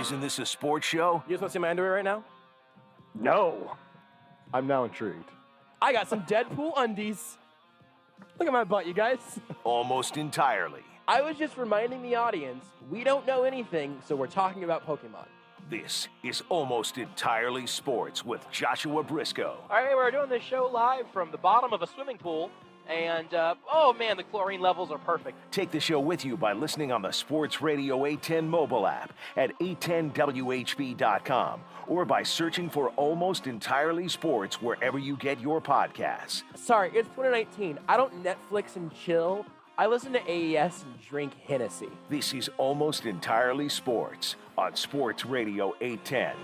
Isn't this a sports show? You just want to see my underwear right now? No. I'm now intrigued. I got some Deadpool undies. Look at my butt, you guys. Almost entirely. I was just reminding the audience, we don't know anything, so we're talking about Pokemon. This is Almost Entirely Sports with Joshua Brisco. All right, we're doing this show live from the bottom of a swimming pool, and oh man, the chlorine levels are perfect. Take the show with you by listening on the Sports Radio 810 mobile app at 810WHB.com or by searching for Almost Entirely Sports wherever you get your podcasts. Sorry, it's 2019. I don't Netflix and chill. I listen to AES and drink Hennessy. This is Almost Entirely Sports on Sports Radio 810.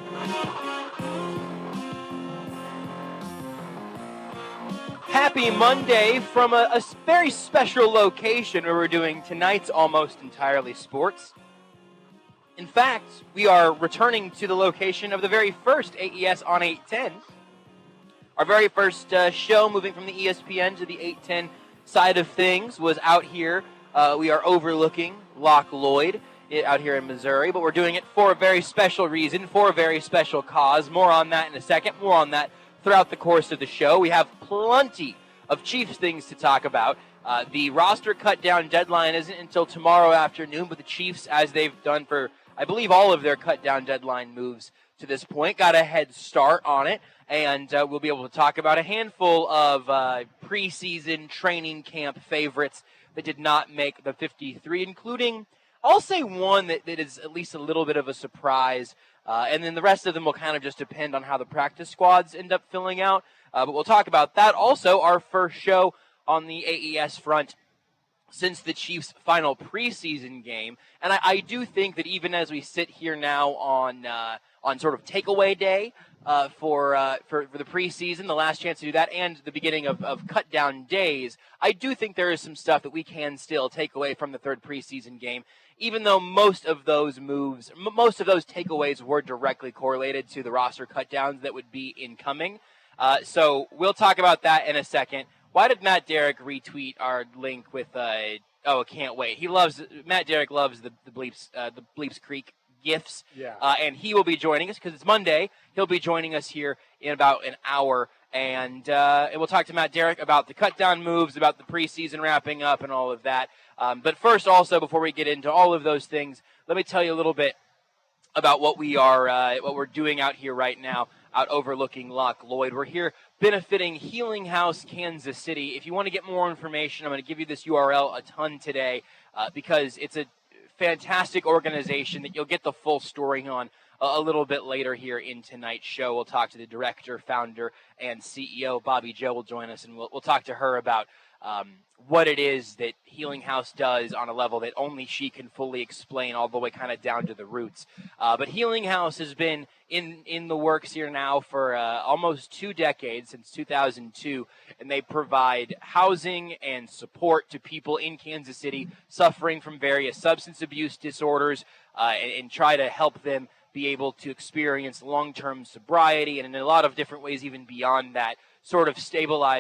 Happy Monday from a very special location where we're doing tonight's Almost Entirely Sports. In fact, we are returning to the location of the very first AES on 810. Our very first show, moving from the ESPN to the 810 side of things, was out here. We are overlooking Loch Lloyd out here in Missouri, but we're doing it for a very special reason, for a very special cause. More on that in a second. More on that throughout the course of the show. We have plenty of Chiefs things to talk about. The roster cut-down deadline isn't until tomorrow afternoon, but the Chiefs, as they've done for, I believe, all of their cut-down deadline moves to this point, got a head start on it, and we'll be able to talk about a handful of preseason training camp favorites that did not make the 53, including, I'll say one that is at least a little bit of a surprise, and then the rest of them will kind of just depend on how the practice squads end up filling out, but we'll talk about that. Also, our first show on the AES front since the Chiefs' final preseason game, and I do think that even as we sit here now on sort of takeaway day for the preseason, the last chance to do that, and the beginning of cut-down days, I do think there is some stuff that we can still take away from the third preseason game, even though most of those moves, most of those takeaways were directly correlated to the roster cut-downs that would be incoming. So we'll talk about that in a second. Why did Matt Derrick retweet our link with can't wait? Matt Derrick loves the Bleeps Creek gifts. Yeah. And he will be joining us because it's Monday. He'll be joining us here in about an hour, and we'll talk to Matt Derrick about the cut-down moves, about the preseason wrapping up, and all of that. But first, also, before we get into all of those things, let me tell you a little bit about what we're doing out here right now, out overlooking Loch Lloyd. We're here benefiting Healing House Kansas City. If you want to get more information, I'm going to give you this URL a ton today because it's a fantastic organization that you'll get the full story on a little bit later here in tonight's show. We'll talk to the director, founder, and CEO. Bobby Joe will join us, and we'll talk to her about what it is that Healing House does on a level that only she can fully explain, all the way kind of down to the roots. But Healing House has been in the works here now for almost 2 decades, since 2002, and they provide housing and support to people in Kansas City suffering from various substance abuse disorders and try to help them be able to experience long-term sobriety, and in a lot of different ways even beyond that, sort of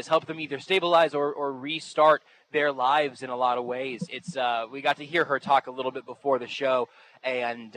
help them either stabilize or restart their lives in a lot of ways. It's we got to hear her talk a little bit before the show, and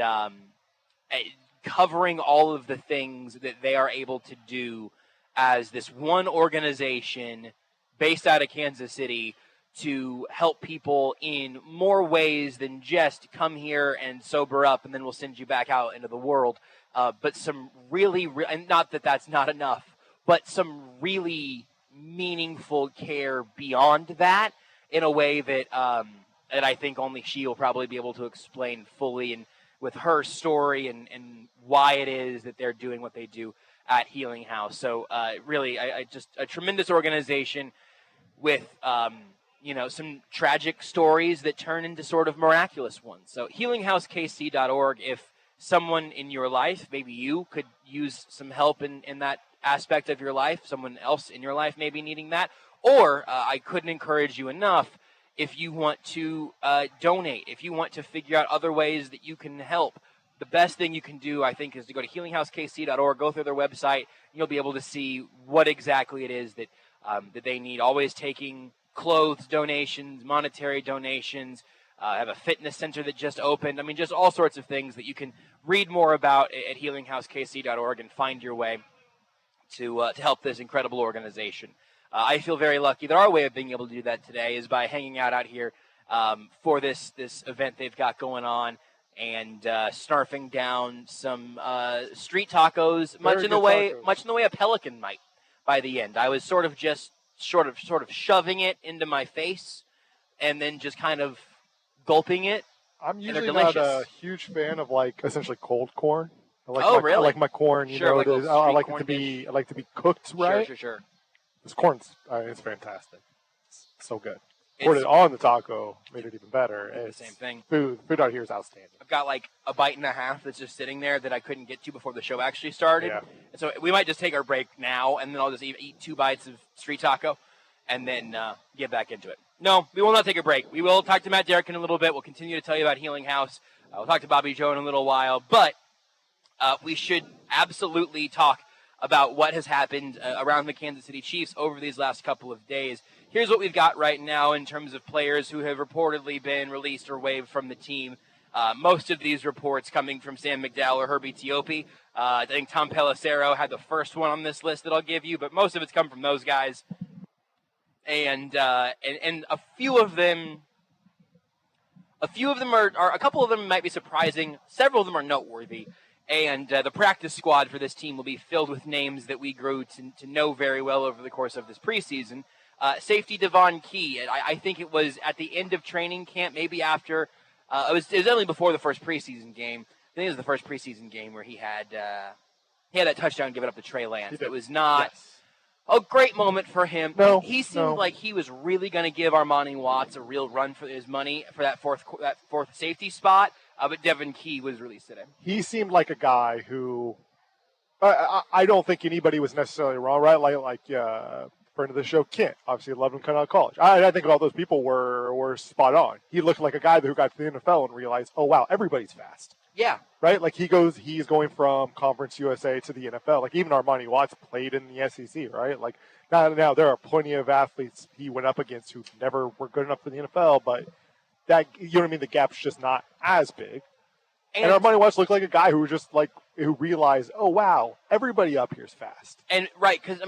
covering all of the things that they are able to do as this one organization based out of Kansas City to help people in more ways than just come here and sober up and then we'll send you back out into the world. But some really, and not that that's not enough, but some really meaningful care beyond that in a way that that I think only she will probably be able to explain fully, and with her story and why it is that they're doing what they do at Healing House. So really, I just a tremendous organization with some tragic stories that turn into sort of miraculous ones. So healinghousekc.org, if someone in your life, maybe you, could use some help in that aspect of your life, someone else in your life may be needing that, or I couldn't encourage you enough, if you want to donate, if you want to figure out other ways that you can help, the best thing you can do, I think, is to go to healinghousekc.org, go through their website, and you'll be able to see what exactly it is that that they need. Always taking clothes donations, monetary donations, have a fitness center that just opened. I mean, just all sorts of things that you can read more about at healinghousekc.org and find your way to help this incredible organization. I feel very lucky that our way of being able to do that today is by hanging out here for this event they've got going on and snarfing down some street tacos, much in the way a pelican might by the end. I was sort of shoving it into my face and then just kind of gulping it. I'm usually not a huge fan of essentially cold corn. Really? I like my corn. Sure, I like it to be. I like to be cooked right. Sure. This corn's it's fantastic. It's so good. Poured it on the taco, made it even better. It's the same thing. Food out here is outstanding. I've got like a bite and a half that's just sitting there that I couldn't get to before the show actually started. Yeah. And so we might just take our break now, and then I'll just eat 2 bites of street taco, and then get back into it. No, we will not take a break. We will talk to Matt Derrick in a little bit. We'll continue to tell you about Healing House. We'll talk to Bobby Joe in a little while, but we should absolutely talk about what has happened around the Kansas City Chiefs over these last couple of days. Here's what we've got right now in terms of players who have reportedly been released or waived from the team. Most of these reports coming from Sam McDowell or Herbie Teope. I think Tom Pelissero had the first one on this list that I'll give you, but most of it's come from those guys. And a few of them are a couple of them might be surprising. Several of them are noteworthy. And the practice squad for this team will be filled with names that we grew to know very well over the course of this preseason. Safety Devon Key, I think it was at the end of training camp, maybe after. It was only before the first preseason game. I think it was the first preseason game where he had that touchdown given up to Trey Lance. It was not a great moment for him. No, he seemed like he was really going to give Armani Watts a real run for his money for that fourth safety spot. But Devon Key was released today. He seemed like a guy who I don't think anybody was necessarily wrong, right? Like friend of the show, Kent, obviously loved him coming out of college. I think all those people were spot on. He looked like a guy who got to the NFL and realized, oh wow, everybody's fast. Yeah. Right? Like he's going from Conference USA to the NFL. Like even Armani Watts played in the SEC, right? Like now there are plenty of athletes he went up against who never were good enough for the NFL, but that, you know what I mean? The gap's just not as big. And Armani Watts looked like a guy who realized, oh wow, everybody up here is fast. And right, because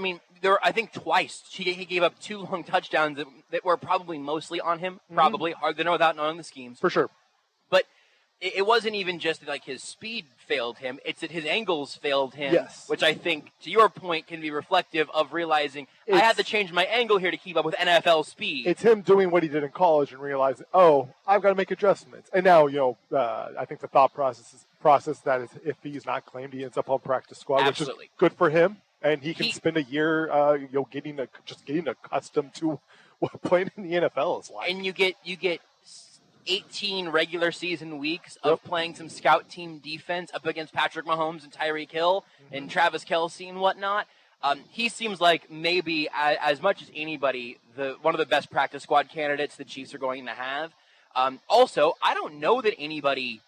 I think twice he gave up 2 long touchdowns that were probably mostly on him. Mm-hmm. Probably hard to know without knowing the schemes for sure. But it wasn't even just that his speed failed him; it's that his angles failed him. Yes. Which I think, to your point, can be reflective of realizing I had to change my angle here to keep up with NFL speed. It's him doing what he did in college and realizing, oh, I've got to make adjustments. And now, I think the thought process that is, if he's not claimed, he ends up on practice squad, Absolutely. Which is good for him, and he can spend a year, getting accustomed to what playing in the NFL is like. And you get 18 regular season weeks of playing some scout team defense up against Patrick Mahomes and Tyreek Hill and Travis Kelce and whatnot. He seems like maybe as much as anybody, one of the best practice squad candidates the Chiefs are going to have. Also, I don't know that anybody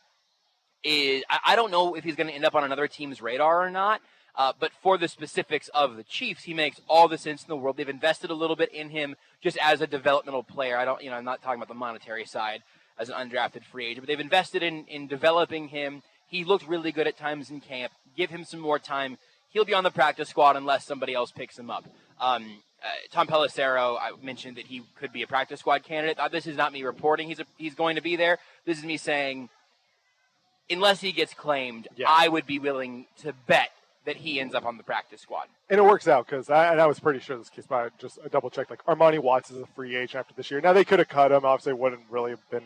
is. I don't know if he's going to end up on another team's radar or not. But for the specifics of the Chiefs, he makes all the sense in the world. They've invested a little bit in him just as a developmental player. I'm not talking about the monetary side as an undrafted free agent, but they've invested in developing him. He looked really good at times in camp. Give him some more time. He'll be on the practice squad unless somebody else picks him up. Tom Pelissero, I mentioned that he could be a practice squad candidate. This is not me reporting he's going to be there. This is me saying, unless he gets claimed, I would be willing to bet that he ends up on the practice squad. And it works out because I was pretty sure this case, but I just double checked. Like Armani Watts is a free agent after this year. Now they could have cut him. Obviously, it wouldn't really have been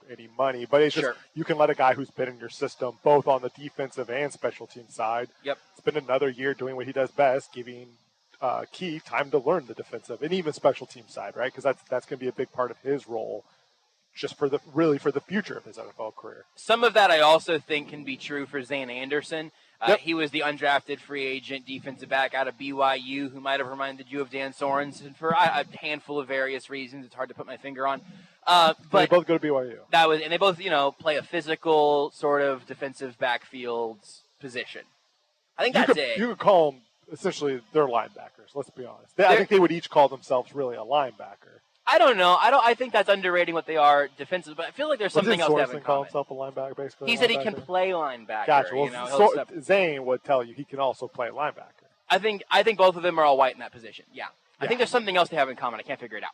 any money. But it's just you can let a guy who's been in your system both on the defensive and special team side. Yep. It's been another year doing what he does best, giving Key time to learn the defensive and even special team side, right? Because that's going to be a big part of his role. Just for the future of his NFL career. Some of that I also think can be true for Zane Anderson. He was the undrafted free agent defensive back out of BYU who might have reminded you of Dan Sorensen for a handful of various reasons. It's hard to put my finger on. But they both go to BYU. And they both, play a physical sort of defensive backfield position. I think that's it. You could call them essentially they're linebackers. Let's be honest. I think they would each call themselves really a linebacker. I don't know. I think that's underrating what they are defensive, but I feel like there's something else they have in Sorensen call common. himself a linebacker, basically? He said he can play linebacker. Gotcha. Well, You know, Zane would tell you he can also play linebacker. I think both of them are all white in that position. Yeah. I think there's something else they have in common. I can't figure it out.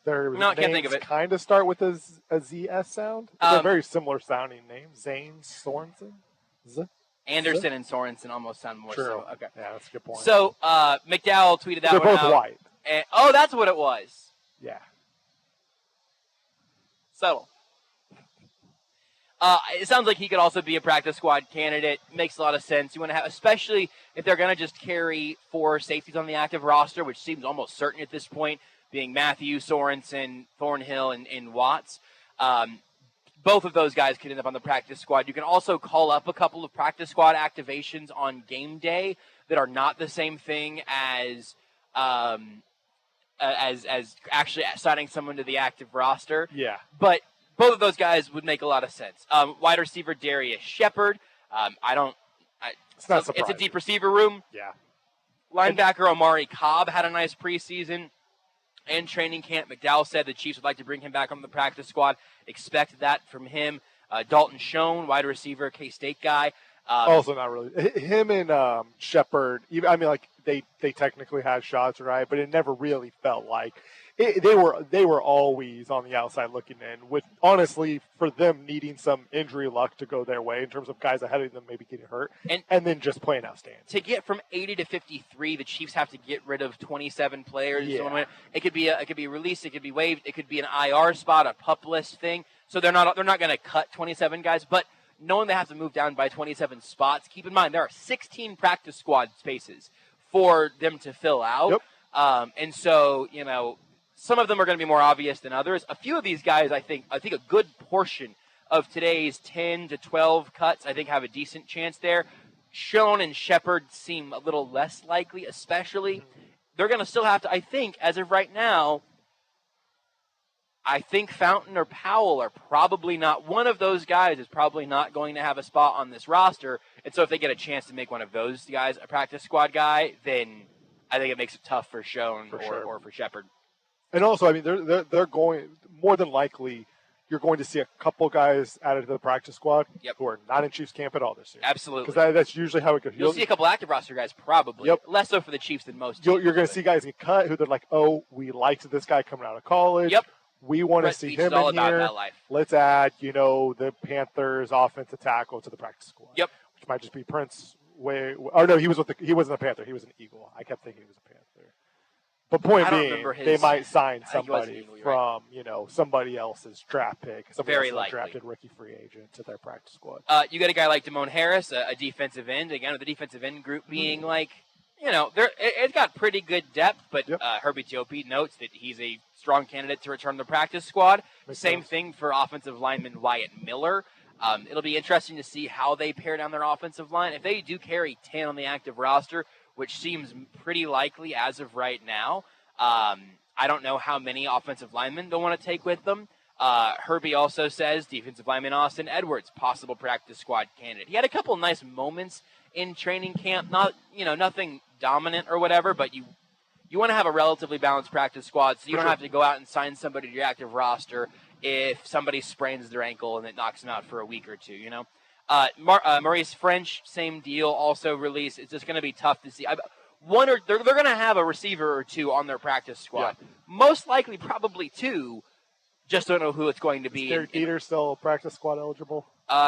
Their I can't think of names it. kind of start with a ZS sound. They're very similar sounding names. Zane, Sorensen. Anderson and Sorensen almost sound more True. so. Okay. Yeah, that's a good point. So McDowell tweeted that they're one both out. white. And, that's what it was. Yeah. Subtle. It sounds like he could also be a practice squad candidate. Makes a lot of sense. You want to have, especially if they're going to just carry 4 safeties on the active roster, which seems almost certain at this point, being Matthew, Sorensen, Thornhill, and Watts. Both of those guys could end up on the practice squad. You can also call up a couple of practice squad activations on game day that are not the same thing as actually signing someone to the active roster. Yeah. But both of those guys would make a lot of sense. Wide receiver Darius Shepard. It's not surprising. It's a deep receiver room. Yeah. Linebacker Omari Cobb had a nice preseason and training camp. McDowell said the Chiefs would like to bring him back on the practice squad. Expect that from him. Dalton Schoen, wide receiver, K-State guy. Also not really. Him and Shepard, they technically had shots, right? But it never really felt like they were always on the outside looking in, with honestly for them needing some injury luck to go their way in terms of guys ahead of them maybe getting hurt, and then just playing outstanding. To get from 80 to 53, the Chiefs have to get rid of 27 players. Yeah. It could be released, it could be waived, it could be an IR spot, a pup list thing. So they're not going to cut 27 guys, but knowing they have to move down by 27 spots, keep in mind there are 16 practice squad spaces for them to fill out. Yep. And so, some of them are going to be more obvious than others. A few of these guys, I think a good portion of today's 10 to 12 cuts, I think, have a decent chance there. Schoen and Shepard seem a little less likely, especially. They're going to still have to, I think, as of right now, I think Fountain or Powell are probably not. One of those guys is probably not going to have a spot on this roster. And so if they get a chance to make one of those guys a practice squad guy, then I think it makes it tough for Schoen or for Shepard. And also, they're going, more than likely, you're going to see a couple guys added to the practice squad who are not in Chiefs camp at all this year. Absolutely. Because that's usually how it goes. You'll see a couple active roster guys, probably. Yep. Less so for the Chiefs than most. You're going to see guys get cut who they're like, oh, we liked this guy coming out of college. Yep. We want to see him in here. Let's add, the Panthers offensive tackle to the practice squad. Yep. Which might just be Prince. No, he wasn't a Panther. He was an Eagle. I kept thinking he was a Panther. But point being, they might sign somebody from, somebody else's draft pick. Very likely. Drafted rookie free agent to their practice squad. You got a guy like Damone Harris, a defensive end. Again, with the defensive end group being it's got pretty good depth, but Herbie Teope notes that he's a strong candidate to return to the practice squad. Same thing for offensive lineman Wyatt Miller. It'll be interesting to see how they pare down their offensive line. If they do carry 10 on the active roster, which seems pretty likely as of right now, I don't know how many offensive linemen they'll want to take with them. Herbie also says defensive lineman Austin Edwards, possible practice squad candidate. He had a couple nice moments in training camp, nothing dominant or whatever, but you want to have a relatively balanced practice squad, so you don't have to go out and sign somebody to your active roster if somebody sprains their ankle and it knocks them out for a week or two, Maurice French, same deal, also released. It's just going to be tough to see. They're going to have a receiver or two on their practice squad. Yeah. Most likely, probably 2. Just don't know who it's going to be. Is Derrick Dieter still practice squad eligible?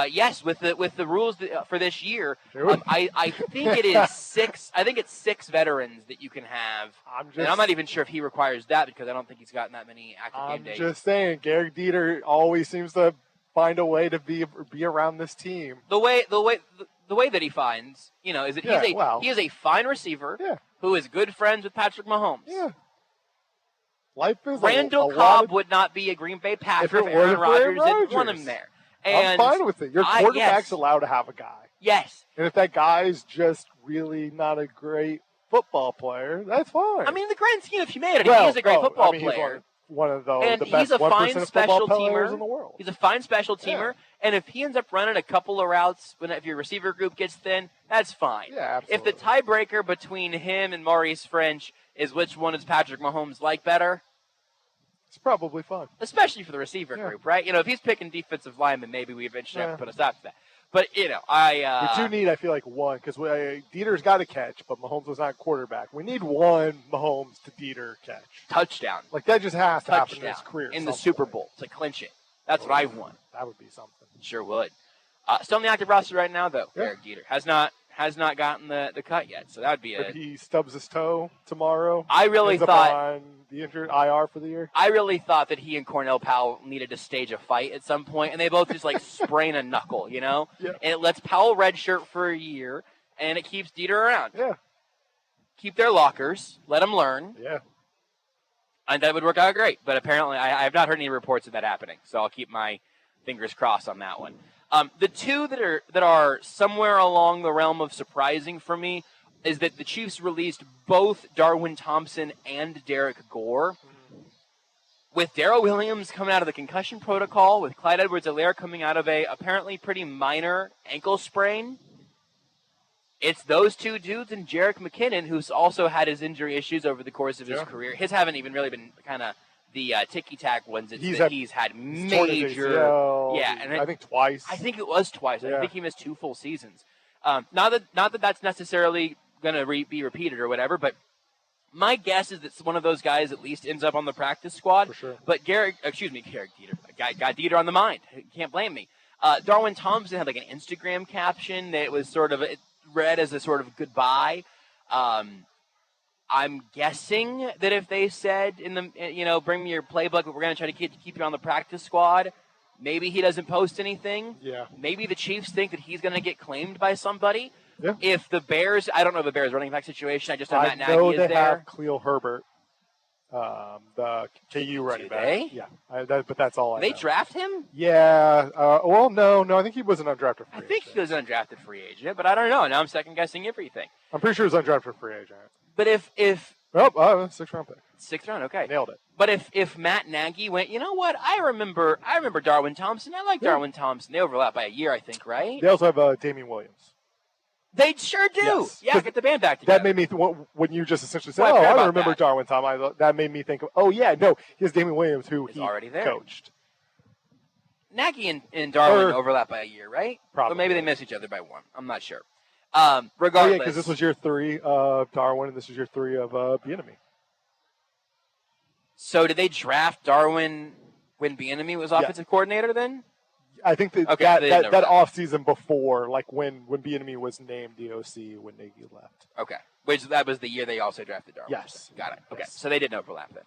Yes, with the rules for this year, I think it is 6. I think it's 6 veterans that you can have. And I'm not even sure if he requires that because I don't think he's gotten that many active game days. I'm just saying, Derrick Dieter always seems to find a way to be around this team. The way that he finds, is that he is a fine receiver who is good friends with Patrick Mahomes. Yeah. Life is Randall Cobb would not be a Green Bay Packer if Aaron Rodgers didn't want him there. And I'm fine with it. Your quarterback's allowed to have a guy. Yes. And if that guy's just really not a great football player, that's fine. I mean, in the grand scheme of humanity, he is a great football player. one of the And best he's a 1% fine of special football players teamer. in the world. He's a fine special teamer. And if he ends up running a couple of routes if your receiver group gets thin, that's fine. Yeah, absolutely. If the tiebreaker between him and Maurice French is which one does Patrick Mahomes like better, it's probably fun. especially for the receiver group, right? If he's picking defensive linemen, maybe we eventually have to put a stop to that. But, we do need, I feel like, one, because Dieter's got to catch, but Mahomes was not quarterback. We need one Mahomes to Dieter catch. Touchdown. Like, that just has to happen in his career. In the Super Bowl to clinch it. That's what I want. That would be something. Sure would. Still on the active roster right now, though, Yeah. Derek Dieter. Has not gotten the cut yet, so that would be If he stubs his toe tomorrow, I really ends up thought on the injured IR for the year. I really thought that he and Cornell Powell needed to stage a fight at some point, and they both just sprain a knuckle, Yeah. And it lets Powell redshirt for a year, and it keeps Dieter around. Yeah. Keep their lockers, let them learn, Yeah. and that would work out great. But apparently, I have not heard any reports of that happening, so I'll keep my fingers crossed on that one. The two that are somewhere along the realm of surprising for me is that the Chiefs released both Darwin Thompson and Derrick Gore. With Darrell Williams coming out of the concussion protocol, with Clyde Edwards-Helaire coming out of a apparently pretty minor ankle sprain, it's those two dudes and Jerick McKinnon, who's also had his injury issues over the course of his career. His haven't even really been kind of the ticky-tack ones. He's had major... and I think twice. I think it was twice. I think he missed 2 full seasons. Not that that's necessarily going to be repeated or whatever, but my guess is that one of those guys at least ends up on the practice squad. For sure. But Derek Dieter. Got Dieter on the mind. You can't blame me. Darwin Thompson had an Instagram caption that was it read as a sort of goodbye. I'm guessing that if they said bring me your playbook, but we're going to try to keep you on the practice squad, maybe he doesn't post anything. Yeah. Maybe the Chiefs think that he's going to get claimed by somebody. Yeah. If the Bears, I don't know the Bears running back situation. I just know Matt Nagy know is they there. have Khalil Herbert, the KU running back. They? Yeah. But that's all I know. They draft him? Yeah. No. I think he was an undrafted free agent. I think he was an undrafted free agent, but I don't know. Now I'm second guessing everything. I'm pretty sure he was an undrafted free agent. But if 6th round pick. 6th round, okay. Nailed it. But if Matt Nagy went, you know what? I remember Darwin Thompson. I like Darwin Thompson. They overlap by a year, I think, right? They also have Damian Williams. They sure do. Yes. Yeah, get the band back together. That made me when you just essentially said, Well, I I about remember that. Darwin Thompson. That made me think of, he has Damian Williams, who he already there. coached. Nagy and Darwin overlap by a year, right? Probably. Or maybe they miss each other by 1. I'm not sure. Oh, Regardless. yeah, because this was year 3 of Darwin, and this was year 3 of Bieniemy. So did they draft Darwin when Bieniemy was offensive coordinator then? I think that offseason before, like when Bieniemy was named the OC when Nagy left. Okay. Which that was the year they also drafted Darwin. Yes. Got it. Okay. Yes. So they didn't overlap then.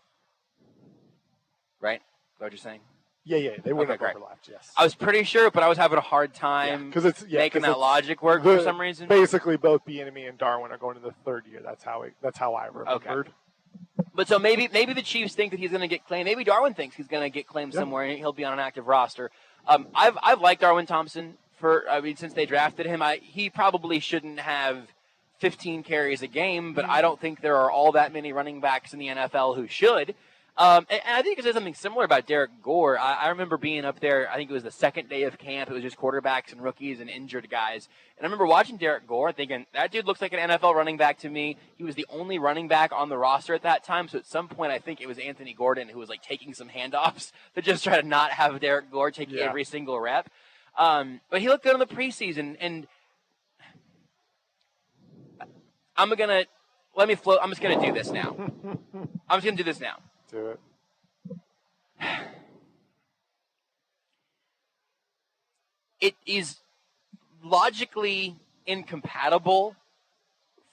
Right? Is that what you're saying? Yeah. They wouldn't have great. overlapped, yes. I was pretty sure, but I was having a hard time making that logic work for some reason. Basically, both Bieniemy and Darwin are going to the 3rd year. That's how I remembered. Okay. But so maybe the Chiefs think that he's going to get claimed. Maybe Darwin thinks he's going to get claimed somewhere and he'll be on an active roster. I've liked Darwin Thompson since they drafted him. He probably shouldn't have 15 carries a game, but I don't think there are all that many running backs in the NFL who should. And I think there's something similar about Derrick Gore. I remember being up there, I think it was the second day of camp. It was just quarterbacks and rookies and injured guys. And I remember watching Derrick Gore thinking, that dude looks like an NFL running back to me. He was the only running back on the roster at that time. So at some point, I think it was Anthony Gordon who was taking some handoffs to just try to not have Derrick Gore take every single rep. But he looked good in the preseason. And I'm just going to do this now. Do it. It is logically incompatible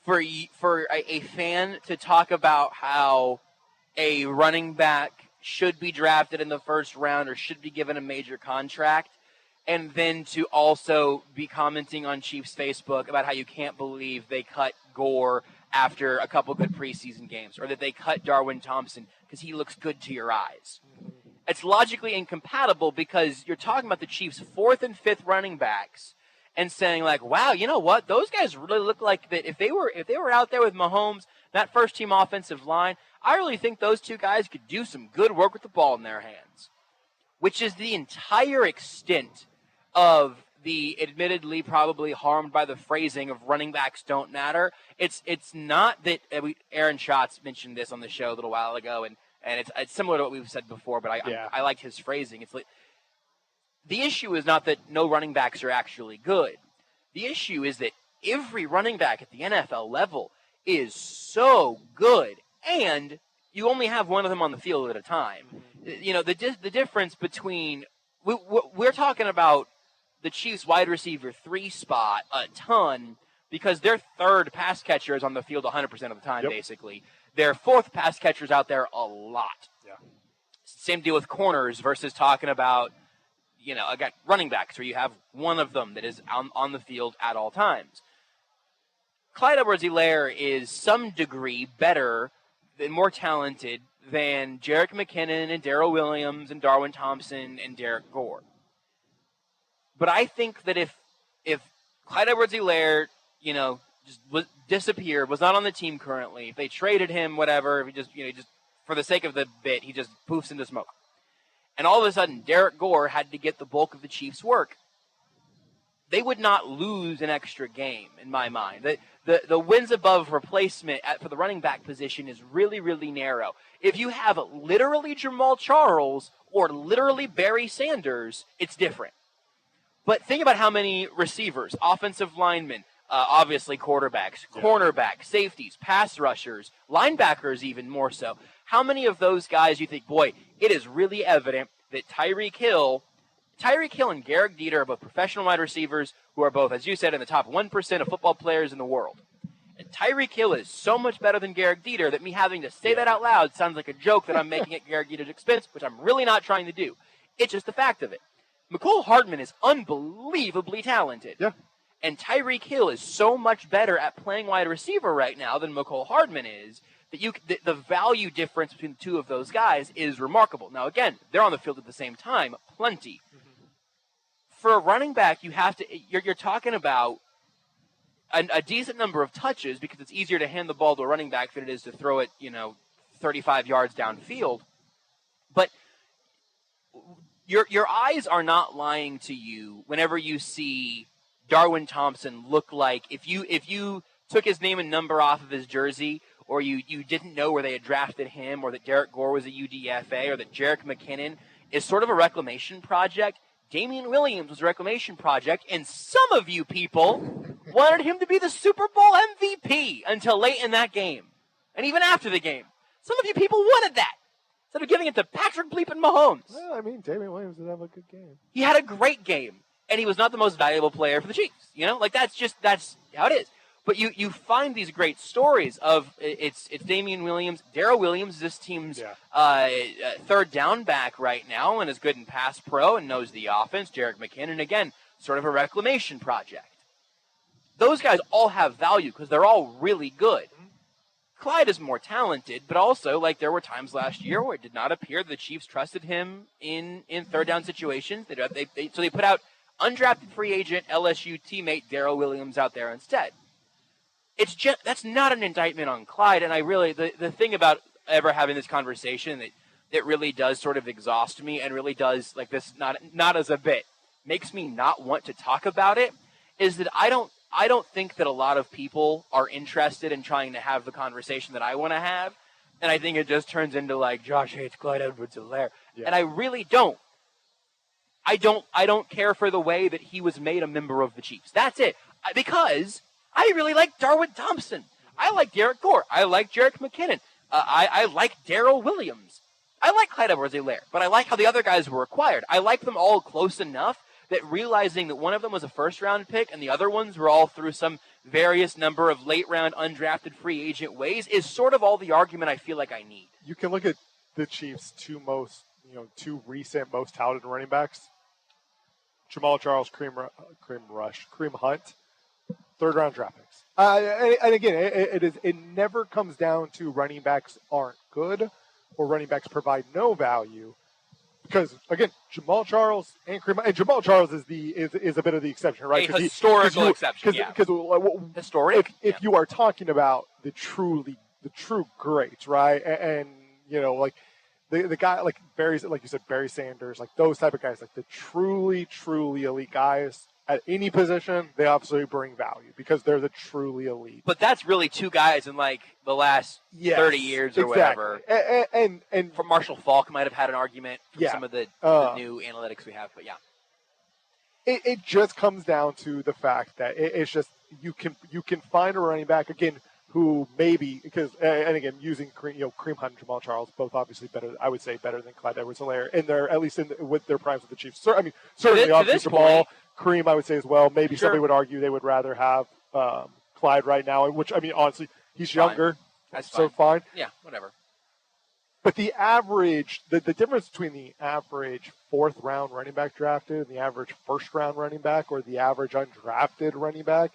for a fan to talk about how a running back should be drafted in the 1st round or should be given a major contract, and then to also be commenting on Chiefs Facebook about how you can't believe they cut Gore after a couple good preseason games, or that they cut Darwin Thompson because he looks good to your eyes. It's logically incompatible because you're talking about the Chiefs' 4th and 5th running backs and saying wow, you know what? Those guys really look like that. If they were out there with Mahomes, That first-team offensive line, I really think those two guys could do some good work with the ball in their hands, which is the entire extent of the admittedly probably harmed by the phrasing of running backs don't matter. It's not that Aaron Schatz mentioned this on the show a little while ago, and it's similar to what we've said before, but I liked his phrasing. It's like the issue is not that no running backs are actually good. The issue is that every running back at the NFL level is so good, and you only have one of them on the field at a time. You know, the difference between we're talking about the Chiefs wide receiver 3 spot a ton because their third pass catcher is on the field 100% of the time, basically. Their fourth pass catcher's out there a lot. Yeah. Same deal with corners versus talking about, you know, again, running backs where you have one of them that is on the field at all times. Clyde Edwards-Helaire is some degree better and more talented than Jerick McKinnon and Darrell Williams and Darwin Thompson and Derrick Gore. But I think that if Clyde Edwards-Helaire, you know, just disappeared, was not on the team currently, if they traded him, whatever, if he just, you know, just for the sake of the bit, he just poofs into smoke. And all of a sudden, Derrick Gore had to get the bulk of the Chiefs' work. They would not lose an extra game, in my mind. The wins above replacement for the running back position is really, really narrow. If you have literally Jamal Charles or literally Barry Sanders, it's different. But think about how many receivers, offensive linemen, obviously quarterbacks, cornerbacks, safeties, pass rushers, linebackers even more so. How many of those guys you think, boy, it is really evident that Tyreek Hill and Garrett Dieter are both professional wide receivers who are both, as you said, in the top 1% of football players in the world. And Tyreek Hill is so much better than Garrett Dieter that me having to say that out loud sounds like a joke that I'm making at Garrett Dieter's expense, which I'm really not trying to do. It's just the fact of it. Mecole Hardman is unbelievably talented. Yeah. And Tyreek Hill is so much better at playing wide receiver right now than Mecole Hardman is that the value difference between the two of those guys is remarkable. Now, again, they're on the field at the same time, plenty. For a running back, you're talking about a decent number of touches because it's easier to hand the ball to a running back than it is to throw it, 35 yards downfield. But your eyes are not lying to you whenever you see Darwin Thompson look like if you took his name and number off of his jersey, or you didn't know where they had drafted him, or that Derrick Gore was a UDFA, or that Jerick McKinnon is sort of a reclamation project. Damian Williams was a reclamation project, and some of you people wanted him to be the Super Bowl MVP until late in that game. And even after the game. Some of you people wanted that, instead of giving it to Patrick bleeping Mahomes. Well, I mean, Damian Williams did have a good game. He had a great game, and he was not the most valuable player for the Chiefs. That's how it is. But you find these great stories of it's Damian Williams. Darrell Williams is this team's third down back right now and is good in pass pro and knows the offense. Jerick McKinnon, again, sort of a reclamation project. Those guys all have value because they're all really good. Clyde is more talented, but also, there were times last year where it did not appear the Chiefs trusted him in third down situations. So they put out undrafted free agent LSU teammate Darrell Williams out there instead. That's not an indictment on Clyde, and I really the thing about ever having this conversation that really does sort of exhaust me and really does this not as a bit makes me not want to talk about it is that I don't think that a lot of people are interested in trying to have the conversation that I want to have, and I think it just turns into Josh hates Clyde Edwards-Helaire, and I really don't. I don't care for the way that he was made a member of the Chiefs. That's it. Because I really like Darwin Thompson. I like Derrick Gore. I like Jerick McKinnon. I like Darrell Williams. I like Clyde Edwards-Helaire, but I like how the other guys were acquired. I like them all close enough that realizing that one of them was a first-round pick and the other ones were all through some various number of late-round undrafted free agent ways is sort of all the argument I feel like I need. You can look at the Chiefs' two recent most talented running backs. Jamal Charles, Kareem Hunt, third-round draft picks. And again, it never comes down to running backs aren't good or running backs provide no value. Because again, Jamal Charles and Kareem, and Jamal Charles is a bit of the exception, right? A historical exception, yeah. Because historic. If you are talking about the truly the true greats, right? And you know, like the guy like Barry, like you said, Barry Sanders, like those type of guys, like the truly elite guys at any position, they obviously bring value because they're the truly elite. But that's really two guys in like the last 30 years or whatever. And from Marshall Faulk might have had an argument from some of the new analytics we have, but yeah. It just comes down to the fact that it's just you can find a running back again who maybe because and again using Kareem Hunt and Jamal Charles, both obviously better, I would say better than Clyde Edwards-Helaire in their at least with their primes with the Chiefs. I mean certainly obviously Jamal, Kareem I would say as well. Maybe somebody would argue they would rather have Clyde right now, which I mean honestly he's younger, that's so fine. Yeah, whatever. But the average, the difference between the average fourth round running back drafted and the average first round running back or the average undrafted running back,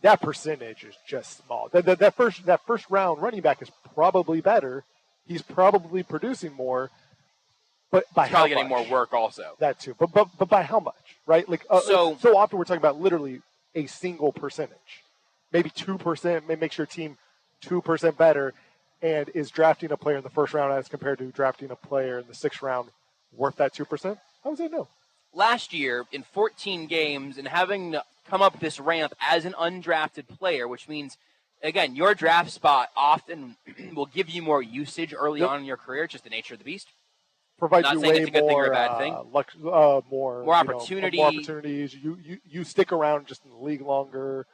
that percentage is just small. That first round running back is probably better. He's probably producing more, but by he's how probably much? getting more work also. That too, but by how much, right? Like so often we're talking about literally a single percentage, maybe 2%, maybe makes your team 2% better, and is drafting a player in the first round as compared to drafting a player in the sixth round worth that 2%? I would say no. Last year, in 14 games, and having come up this ramp as an undrafted player, which means, again, your draft spot often will give you more usage early on in your career, just the nature of the beast. Provides not you saying way it's a good more, thing or a bad thing. More opportunity. More opportunities. You stick around just in the league longer.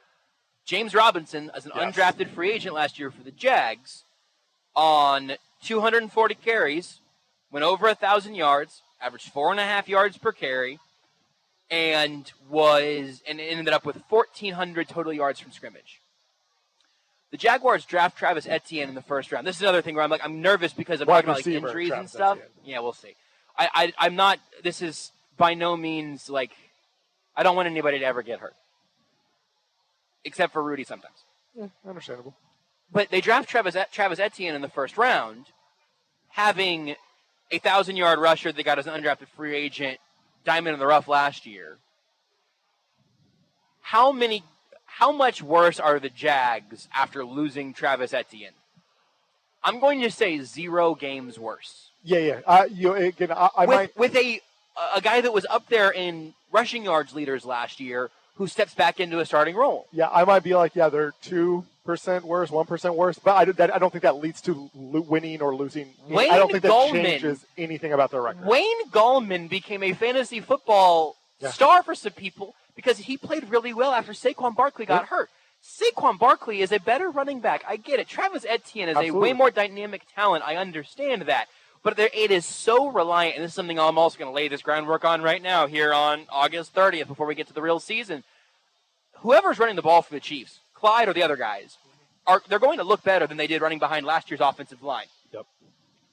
James Robinson, as an undrafted free agent last year for the Jags, on 240 carries, went over 1,000 yards, averaged 4.5 yards per carry, and ended up with 1,400 total yards from scrimmage. The Jaguars draft Travis Etienne in the first round. This is another thing where I'm nervous because I'm talking about like injuries and stuff. Etienne. Yeah, we'll see. I'm not. This is by no means like I don't want anybody to ever get hurt, except for Rudy sometimes. Yeah, understandable. But they draft Travis Etienne in the first round, having a 1,000-yard rusher they got as an undrafted free agent, diamond in the rough last year. How much worse are the Jags after losing Travis Etienne? I'm going to say 0 games worse. Yeah. I might with a guy that was up there in rushing yards leaders last year who steps back into a starting role. Yeah, I might be like, they're 2% worse, 1% worse, but I don't think that leads to winning or losing. I don't think that changes anything about their record. Wayne Gallman became a fantasy football star for some people because he played really well after Saquon Barkley got hurt. Saquon Barkley is a better running back. I get it. Travis Etienne is a way more dynamic talent. I understand that. But it is so reliant, and this is something I'm also going to lay this groundwork on right now here on August 30th before we get to the real season. Whoever's running the ball for the Chiefs, Clyde or the other guys, they're going to look better than they did running behind last year's offensive line. Yep.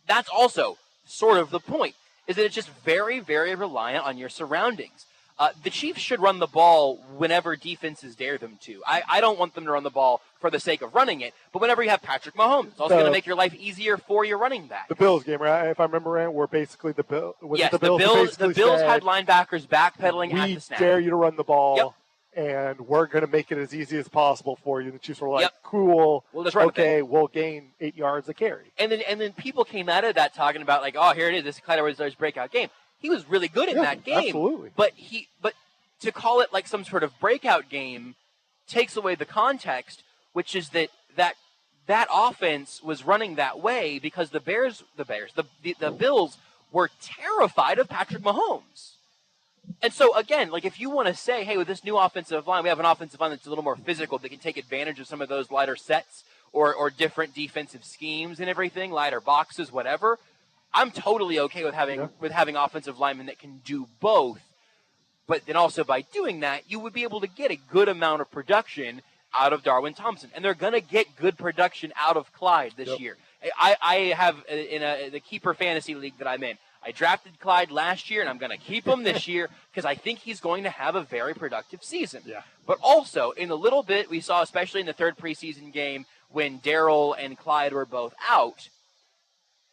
That's also sort of the point, is that it's just very, very reliant on your surroundings. The Chiefs should run the ball whenever defenses dare them to. I don't want them to run the ball for the sake of running it, but whenever you have Patrick Mahomes, it's also going to make your life easier for your running back. The Bills game, right? If I remember right, were basically the Bills. Yes, the Bills had linebackers backpedaling at the snap. We dare you to run the ball. Yep. And we're going to make it as easy as possible for you. And the Chiefs were like, cool, we'll just run we'll gain 8 yards a carry. And then people came out of that talking about like, oh, here it is, this is Clyde Edwards-Helaire's breakout game. He was really good in that game. Absolutely. But to call it like some sort of breakout game takes away the context, which is that offense was running that way because the Bills were terrified of Patrick Mahomes. And so, again, like if you want to say, hey, with this new offensive line, we have an offensive line that's a little more physical that can take advantage of some of those lighter sets or different defensive schemes and everything, lighter boxes, whatever, I'm totally okay with having offensive linemen that can do both. But then also by doing that, you would be able to get a good amount of production out of Darwin Thompson. And they're going to get good production out of Clyde this year. I have, in the Keeper Fantasy League that I'm in, I drafted Clyde last year, and I'm going to keep him this year because I think he's going to have a very productive season. Yeah. But also, in the little bit we saw, especially in the third preseason game when Darryl and Clyde were both out,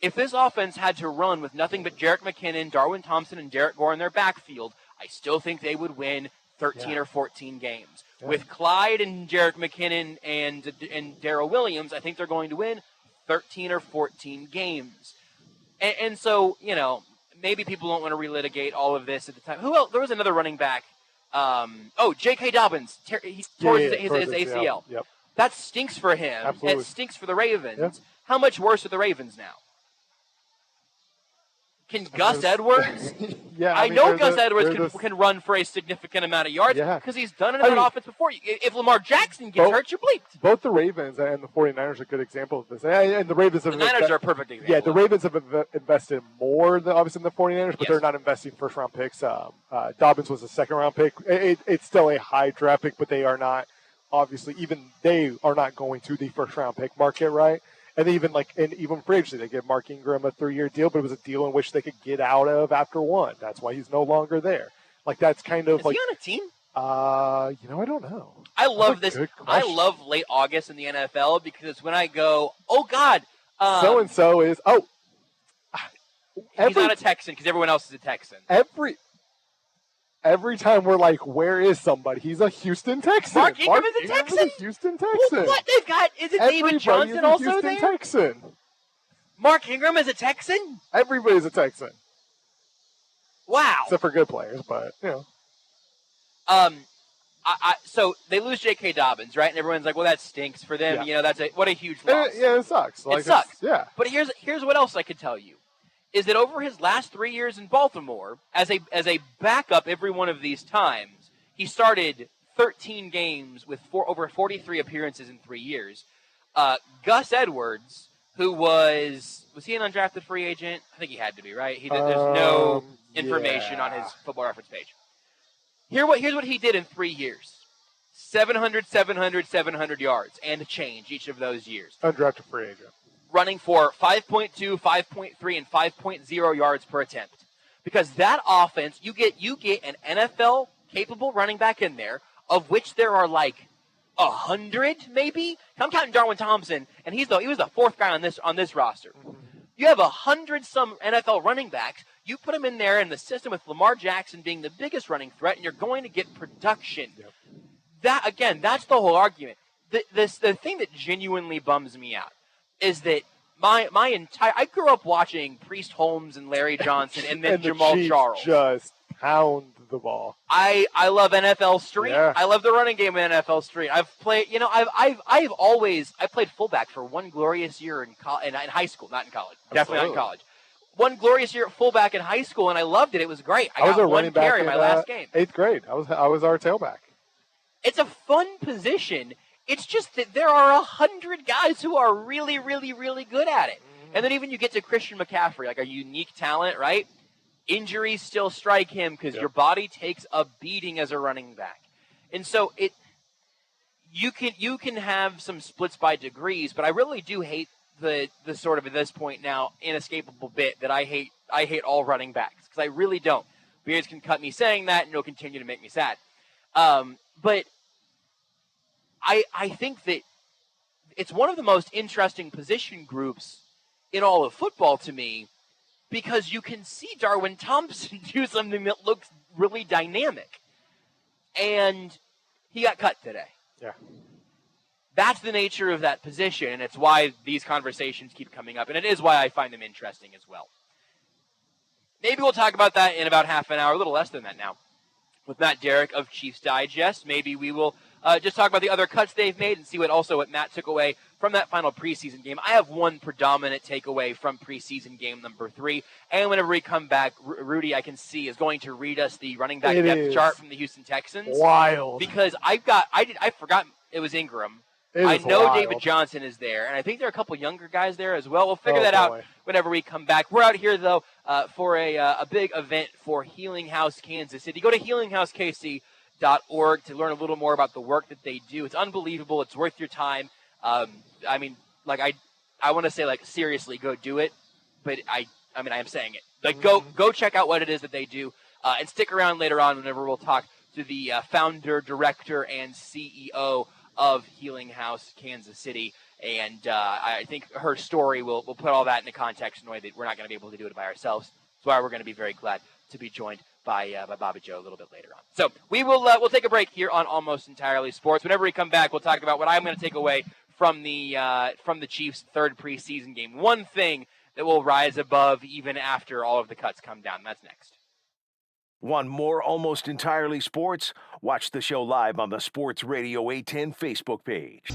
if this offense had to run with nothing but Jerick McKinnon, Darwin Thompson, and Derrick Gore in their backfield, I still think they would win 13 or 14 games. Yeah. With Clyde and Jerick McKinnon and Darrell Williams, I think they're going to win 13 or 14 games. And so, maybe people don't want to relitigate all of this at the time. Who else? There was another running back. J.K. Dobbins. He tore his ACL. Yep. That stinks for him. Absolutely. It stinks for the Ravens. Yeah. How much worse are the Ravens now? Can Gus Edwards? Yeah, I know Gus Edwards can run for a significant amount of yards because he's done it in that offense before. If Lamar Jackson gets hurt, you're bleeped. Both the Ravens and the 49ers are a good example of this. And the Ravens have Niners are a perfect example. Yeah, the Ravens have invested more than obviously in the 49ers, but they're not investing first-round picks. Dobbins was a second-round pick. It's still a high draft pick, but they are not, obviously, even they are not going to the first-round pick market, right? And even free agency, they give Mark Ingram a 3-year deal, but it was a deal in which they could get out of after one. That's why he's no longer there. That's kind of Is he on a team? I don't know. I love this. I love late August in the NFL because it's when I go, oh God, so and so is he's not a Texan because everyone else is a Texan. Every time we're like, where is somebody? He's a Houston Texan. Mark Ingram is a Texan? Houston Texan. Well, what? They've got, is it David Johnson also Houston there? Texan. Mark Ingram is a Texan? Everybody's a Texan. Wow. Except for good players, but, So they lose J.K. Dobbins, right? And everyone's like, well, that stinks for them. Yeah. What a huge loss. It sucks. It sucks. Yeah. But here's what else I could tell you. Is that over his last 3 years in Baltimore, as a backup every one of these times, he started 13 games with over 43 appearances in 3 years. Gus Edwards, who was he an undrafted free agent? I think he had to be, right? There's no information on his Football Reference page. Here's what he did in 3 years. 700 yards and change each of those years. Undrafted free agent. Running for 5.2, 5.3, and 5.0 yards per attempt. Because that offense, you get an NFL-capable running back in there, of which there are like 100, maybe? I'm counting Darwin Thompson, and he was the fourth guy on this roster. You have 100-some NFL running backs. You put them in there in the system with Lamar Jackson being the biggest running threat, and you're going to get production. Yep. That's the whole argument. The thing that genuinely bums me out is that I grew up watching Priest Holmes and Larry Johnson and then Jamal Charles just pound the ball. I love NFL Street. Yeah. I love the running game in NFL Street. I've played, I played fullback for one glorious year in high school, not in college. Definitely not in college. One glorious year at fullback in high school, and I loved it. It was great. I got one carry in my last game. 8th grade. I was our tailback. It's a fun position. It's just that there are 100 guys who are really, really, really good at it. And then even you get to Christian McCaffrey, like a unique talent, right? Injuries still strike him because your body takes a beating as a running back. And so you can have some splits by degrees, but I really do hate the sort of, at this point now, inescapable bit that I hate all running backs, because I really don't. Beards can cut me saying that, and it'll continue to make me sad. But I think that it's one of the most interesting position groups in all of football to me, because you can see Darwin Thompson do something that looks really dynamic. And he got cut today. Yeah. That's the nature of that position, and it's why these conversations keep coming up, and it is why I find them interesting as well. Maybe we'll talk about that in about half an hour, a little less than that now, with Matt Derrick of Chiefs Digest. Maybe we will just talk about the other cuts they've made and see what Matt took away from that final preseason game. I have one predominant takeaway from preseason game number 3. And whenever we come back, Rudy, I can see, is going to read us the running back depth chart from the Houston Texans. Wild. Because I forgot it was Ingram. I know David Johnson is there, and I think there are a couple younger guys there as well. We'll figure that out whenever we come back. We're out here, though, for a big event for Healing House Kansas City. Go to healinghousekc.org to learn a little more about the work that they do. It's unbelievable. It's worth your time. I want to say, seriously, go do it. But I am saying it. Go check out what it is that they do, and stick around later on whenever we'll talk to the founder, director, and CEO of Healing House Kansas City. And I think her story will put all that into context in a way that we're not going to be able to do it by ourselves. That's why we're going to be very glad to be joined by Bobby Joe a little bit later on. So we'll take a break here on Almost Entirely Sports. Whenever we come back, we'll talk about what I'm going to take away from the Chiefs' third preseason game. One thing that will rise above even after all of the cuts come down. That's next. Want more Almost Entirely Sports? Watch the show live on the Sports Radio 810 Facebook page.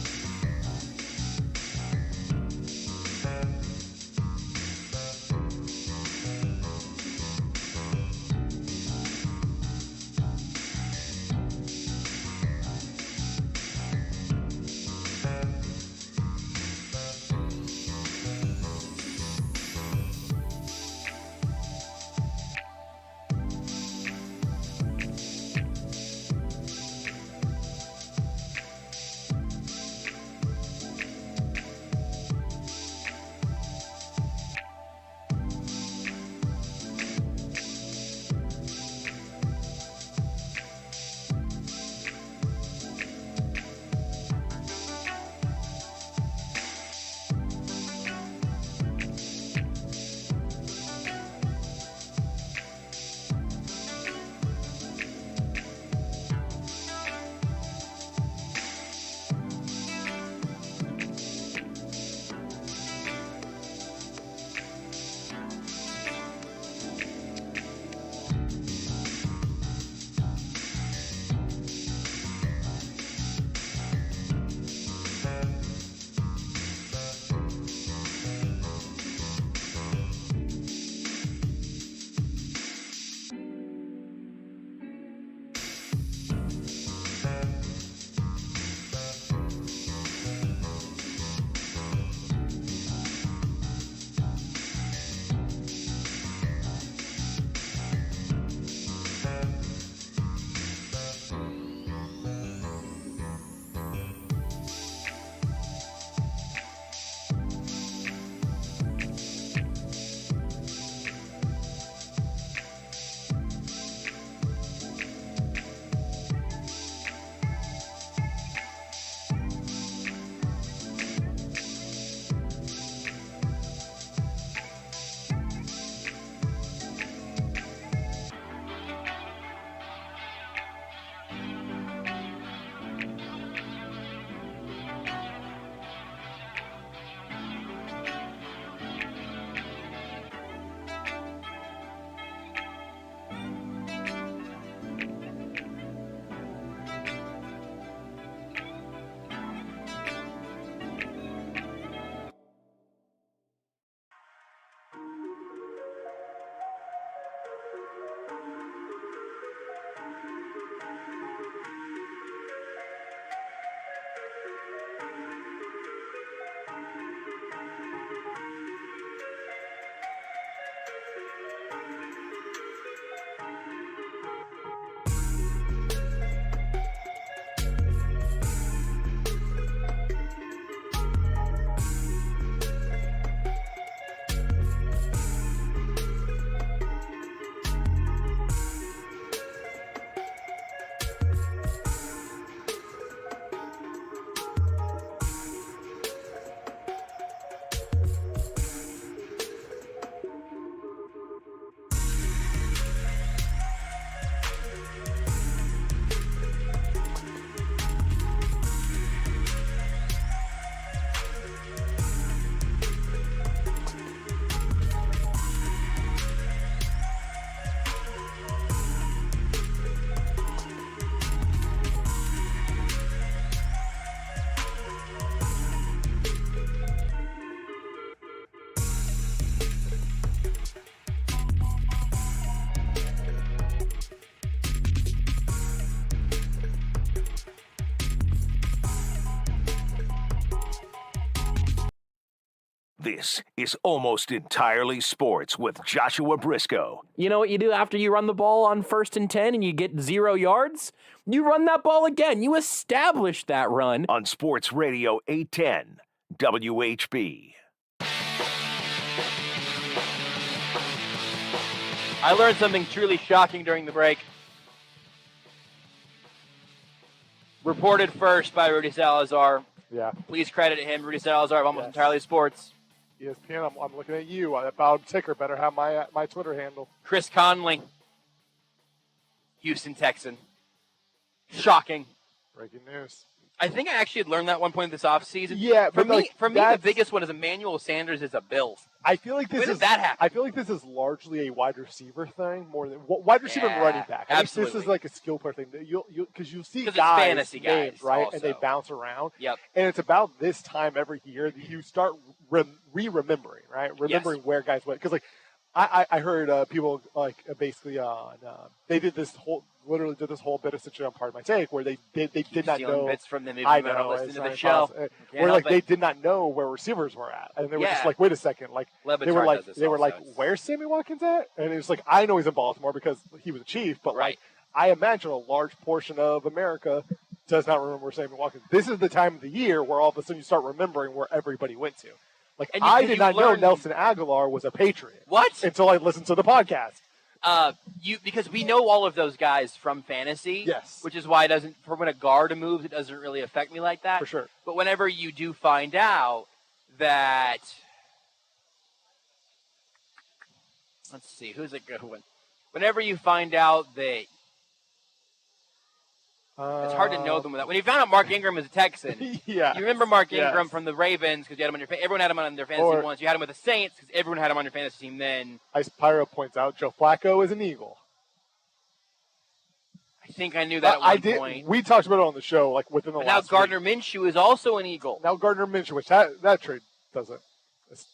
This is Almost Entirely Sports with Joshua Brisco. You know what you do after you run the ball on 1st and 10 and you get 0 yards? You run that ball again. You establish that run. On Sports Radio 810 WHB. I learned something truly shocking during the break. Reported first by Rudy Salazar. Yeah. Please credit him, Rudy Salazar of Almost Entirely Sports. ESPN, I'm looking at you. That bottom ticker better have my Twitter handle. Chris Conley, Houston Texan. Shocking. Breaking news. I think I actually had learned that at one point this offseason. Yeah, for but me, the biggest one is Emmanuel Sanders is a Bills. I feel like this when did that happen? I feel like this is largely a wide receiver thing more than wide receiver and running back. I think this is like a skill player thing. Because you'll see guys, fantasy guys names, right, also. and they bounce around. Yep. And it's about this time every year that you start remembering, right? Remembering where guys went. Because I heard people basically they did this whole bit of situation on Part of My Take where they did not know bits from them. I know listen to the show. Where they did not know where receivers were at, and they were just like, wait a second, they were like, where's Sammy Watkins at? And it was like, I know he's in Baltimore because he was a Chief, but like I imagine a large portion of America does not remember where Sammy Watkins. This is the time of the year where all of a sudden you start remembering where everybody went to. Like I did not know Nelson Aguilar was a Patriot. What? Until I listened to the podcast. Because we know all of those guys from fantasy. Yes. Which is why it doesn't, for when a guard moves, it doesn't really affect me like that. For sure. But whenever you do find out that, let's see, who's a good one? Whenever you find out that, it's hard to know them without. When you found out Mark Ingram was a Texan, you remember Mark Ingram from the Ravens because you had him on your. Everyone had him on their fantasy team once. You had him with the Saints because everyone had him on your fantasy team then. Ice Pyro points out Joe Flacco is an Eagle. I think I knew that at one point. We talked about it on the show, like within the last. Now Gardner Minshew is also an Eagle. Now Gardner Minshew, which that trade doesn't. It's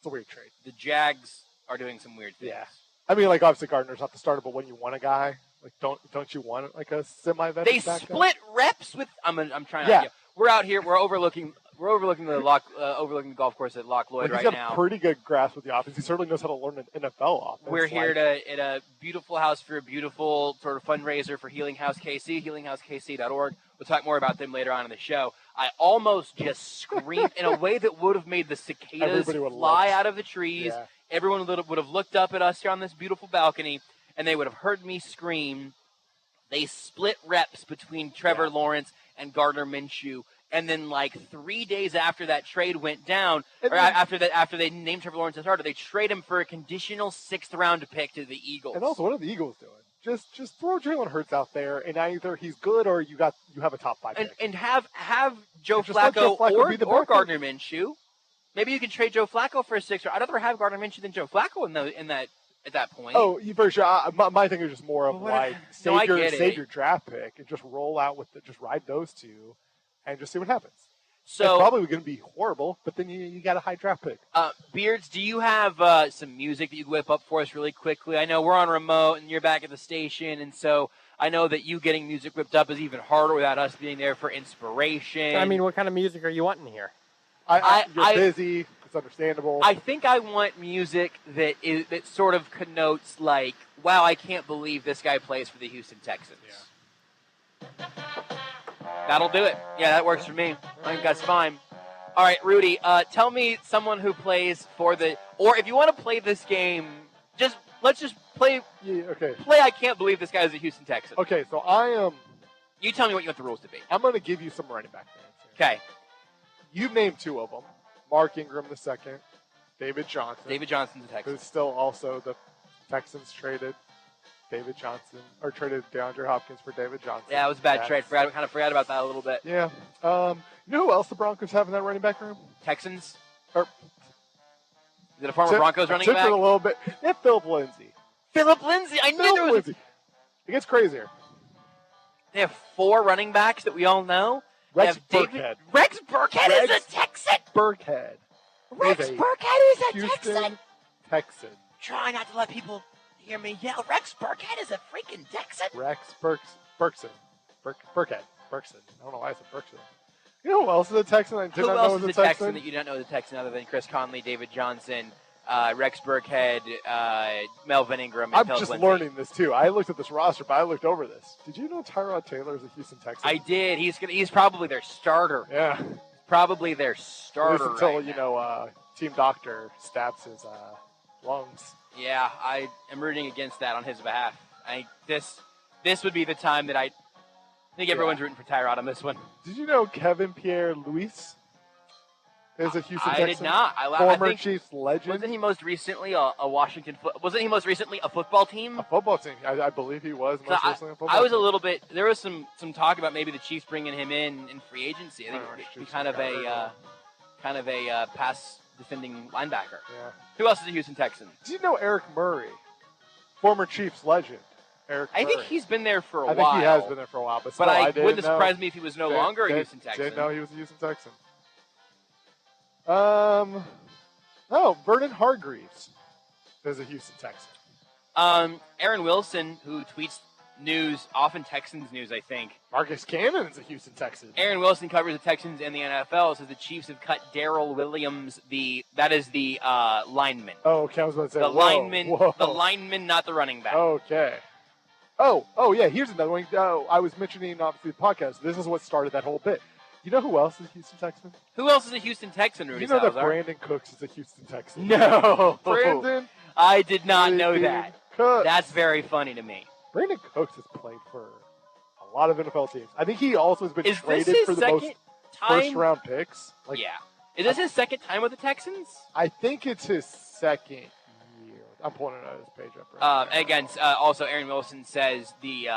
a weird trade. The Jags are doing some weird things. Yeah, I mean, like obviously Gardner's not the starter, but when you want a guy. Like don't you want like a semi-veteran? They split reps with. I'm trying. Yeah. We're out here. We're overlooking the golf course at Loch Lloyd right now. He's got a pretty good grasp with the offense. He certainly knows how to learn an NFL offense. We're here at a beautiful house for a beautiful sort of fundraiser for Healing House KC, healinghousekc.org. We'll talk more about them later on in the show. I almost just screamed in a way that would have made the cicadas fly out of the trees. Yeah. Everyone would have looked up at us here on this beautiful balcony. And they would have heard me scream. They split reps between Trevor Lawrence and Gardner Minshew. And then, like 3 days after that trade went down, after they named Trevor Lawrence as starter, they trade him for a conditional 6th round pick to the Eagles. And also, what are the Eagles doing? Just throw Jalen Hurts out there, and either he's good or you have a top 5 pick. And have Joe Flacco or Gardner Minshew. Maybe you can trade Joe Flacco for a 6th. I'd rather have Gardner Minshew than Joe Flacco in that. At that point. Oh, for sure. My thing is just more of save your draft pick and just roll out with just ride those two and just see what happens. So it's probably going to be horrible, but then you got a high draft pick. Beards, do you have some music that you can whip up for us really quickly? I know we're on remote and you're back at the station, and so I know that you getting music whipped up is even harder without us being there for inspiration. I mean, what kind of music are you wanting here? You're busy. It's understandable. I think I want music that sort of connotes like, wow, I can't believe this guy plays for the Houston Texans. Yeah. That'll do it. Yeah, that works for me. I think that's fine. All right, Rudy, tell me someone who plays for or if you want to play this game, let's just play. Yeah, okay. Play. I can't believe this guy is a Houston Texan. Okay, so I am. You tell me what you want the rules to be. I'm going to give you some running back names. Okay. You've named 2 of them. Mark Ingram II, David Johnson. David Johnson's a Texan. Who's still also the Texans traded DeAndre Hopkins for David Johnson. Yeah, it was a bad trade. I kind of forgot about that a little bit. Yeah. You know who else the Broncos have in that running back room? Texans? Or is it a former Broncos running back? Took it a little bit. Yeah, Philip Lindsay. Philip Lindsay. I knew there was. Lindsay. It gets crazier. They have 4 running backs that we all know. Rex Burkhead. Rex Burkhead is a Texan. Burkhead. Rex Burkhead is a Houston Texan. Try not to let people hear me yell. Rex Burkhead is a freaking Texan. Rex Burkson. Burkhead. Berkson. I don't know why I said Berkson. You know who else is a Texan? I did not know was a Texan that you don't know is a Texan other than Chris Conley, David Johnson, Rex Burkhead, Melvin Ingram, and I'm just learning this, too. I looked at this roster, but I looked over this. Did you know Tyrod Taylor is a Houston Texan? I did. He's probably their starter. Yeah. Probably their starter until, Team Doctor stabs his lungs. Yeah, I am rooting against that on his behalf. This would be the time that I think everyone's rooting for Tyrod on this one. Did you know Kevin Pierre-Louis is a Houston I Texan? did not. I Former think, Chiefs legend. Wasn't he most recently a Washington? Wasn't he most recently a football team? A football team. I believe he was most recently a football team. I was a little bit. There was some talk about maybe the Chiefs bringing him in free agency. I think it'd be kind of a pass defending linebacker. Yeah. Who else is a Houston Texan? Do you know Eric Murray, former Chiefs legend? Eric Murray. I think he's been there for a while. I think he has been there for a while, but still, I didn't wouldn't know. surprise me if he was no longer a Houston Texan. Didn't know he was a Houston Texan. Vernon Hargreaves is a Houston Texan. Aaron Wilson, who tweets news, often Texans news, I think. Marcus Cannon is a Houston Texan. Aaron Wilson covers the Texans and the NFL, says the Chiefs have cut Darrell Williams, that is the lineman. Oh, okay, I was about to say, the lineman, not the running back. Okay. Oh, yeah, here's another one. I was mentioning, obviously, the podcast. This is what started that whole bit. You know who else is a Houston Texan? Who else is a Houston Texan, Rudy You know Salazar? that Brandon Cooks is a Houston Texan? No. Brandon? I did not know that. Cooks. That's very funny to me. Brandon Cooks has played for a lot of NFL teams. I think he also has been Is traded this his for the second most time? first-round picks. Yeah. Is this his second time with the Texans? I think it's his second year. I'm pulling it out of his page up right now. Again, also Aaron Wilson says the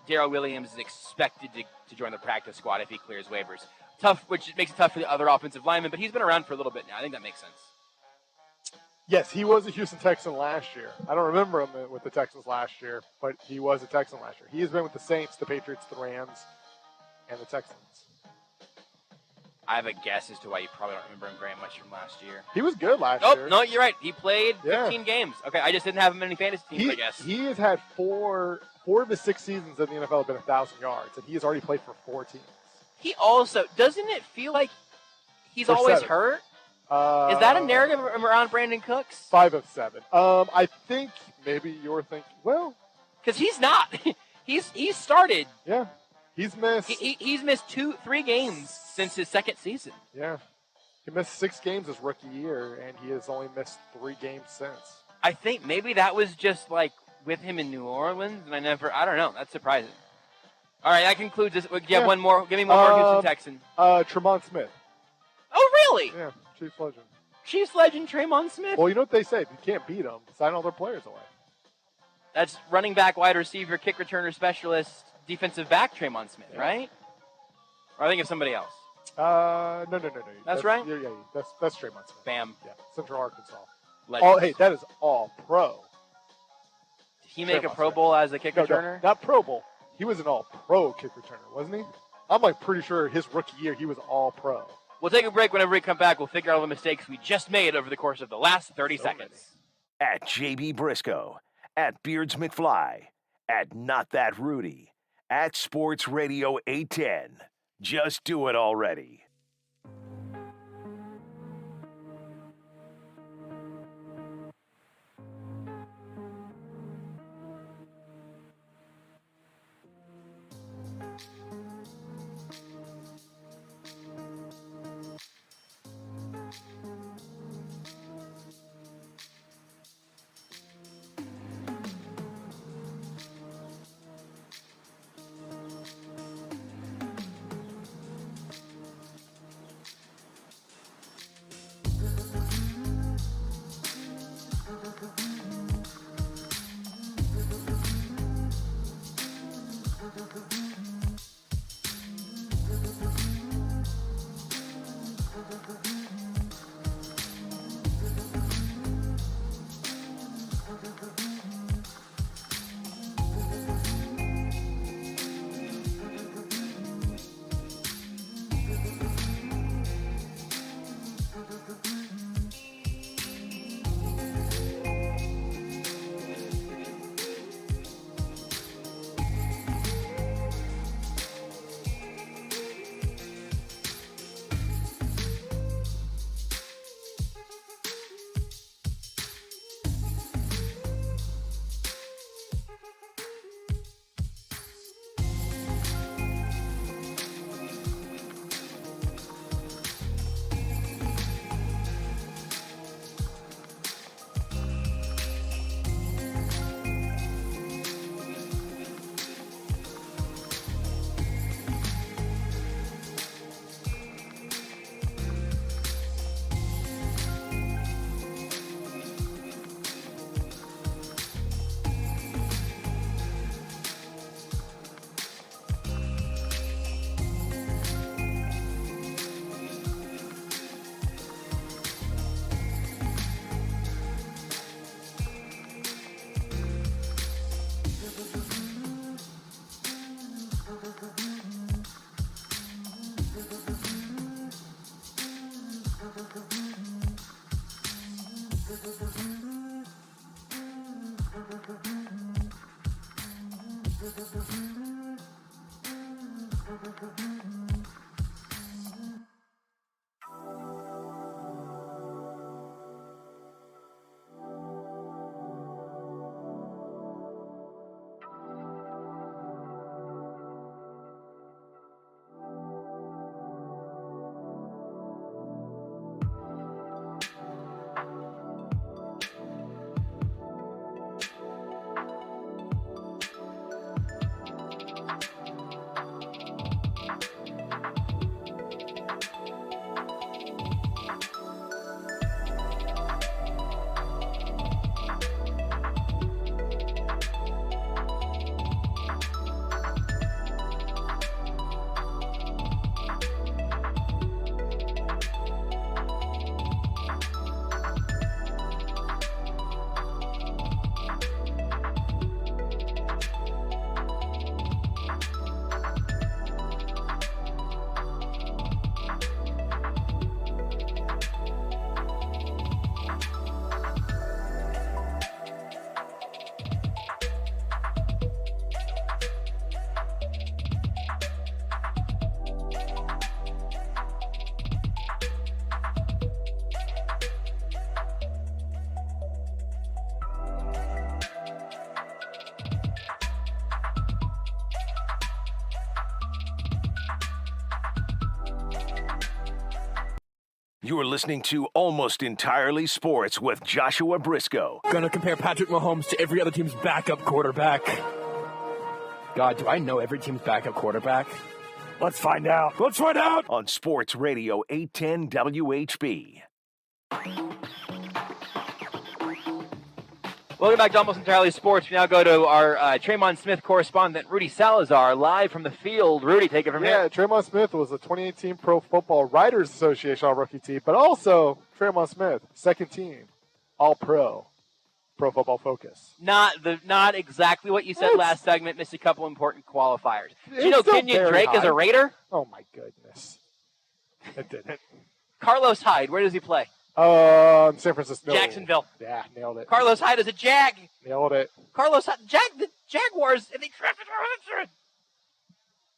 Darrell Williams is expected to join the practice squad if he clears waivers. Tough, which makes it tough for the other offensive linemen, but he's been around for a little bit now. I think that makes sense. Yes, he was a Houston Texan last year. I don't remember him with the Texans last year, but he was a Texan last year. He has been with the Saints, the Patriots, the Rams, and the Texans. I have a guess as to why you probably don't remember him very much from last year. He was good last year. Oh, no, you're right. He played 15 games. Okay, I just didn't have him in any fantasy teams, I guess. He has had four of his 6 seasons in the NFL have been 1,000 yards, and he has already played for 4 teams. He also, doesn't it feel like he's always hurt? Is that a narrative around Brandon Cooks? 5 of 7. I think maybe you're thinking, well, because he's not. He's started. Yeah, he's missed. He's missed 3 games since his second season. Yeah, he missed 6 games his rookie year, and he has only missed 3 games since. I think maybe that was just like with him in New Orleans, and I don't know. That's surprising. All right, that concludes this. One more. Give me one more Houston Texan. Tremont Smith. Oh, really? Yeah, Chiefs legend. Chiefs legend Tremont Smith. Well, you know what they say. If you can't beat them, sign all their players away. That's running back, wide receiver, kick returner specialist, defensive back Tremont Smith, right? Or I think it's somebody else. No. That's right? Yeah, that's Tremont Smith. Bam. Yeah, Central Arkansas. Legend. Oh, hey, that is all pro. Did he make a Pro Bowl as a kick returner? No, not Pro Bowl. He was an all-pro kick returner, wasn't he? I'm pretty sure his rookie year he was all-pro. We'll take a break. Whenever we come back, we'll figure out all the mistakes we just made over the course of the last 30 seconds. At JB Briscoe, at Beards McFly, at Not That Rudy, at Sports Radio 810. Just do it already. You are listening to Almost Entirely Sports with Joshua Brisco. Gonna compare Patrick Mahomes to every other team's backup quarterback. God, do I know every team's backup quarterback? Let's find out. Let's find out. On Sports Radio 810 WHB. Welcome back to Almost Entirely Sports. We now go to our Tremont Smith correspondent, Rudy Salazar, live from the field. Rudy, take it from here. Yeah, Tremont Smith was the 2018 Pro Football Writers Association All-Rookie team, but also Tremont Smith, second team, All-Pro, Pro Football Focus. Not exactly what you said last segment. Missed a couple important qualifiers. Did you know still Kenyon very Drake is high. a Raider? Oh, my goodness. It didn't. Carlos Hyde, where does he play? San Francisco. Jacksonville. Yeah, nailed it. Carlos Hyde is a Jag. Nailed it. Carlos Hyde, the Jaguars, and they drafted him.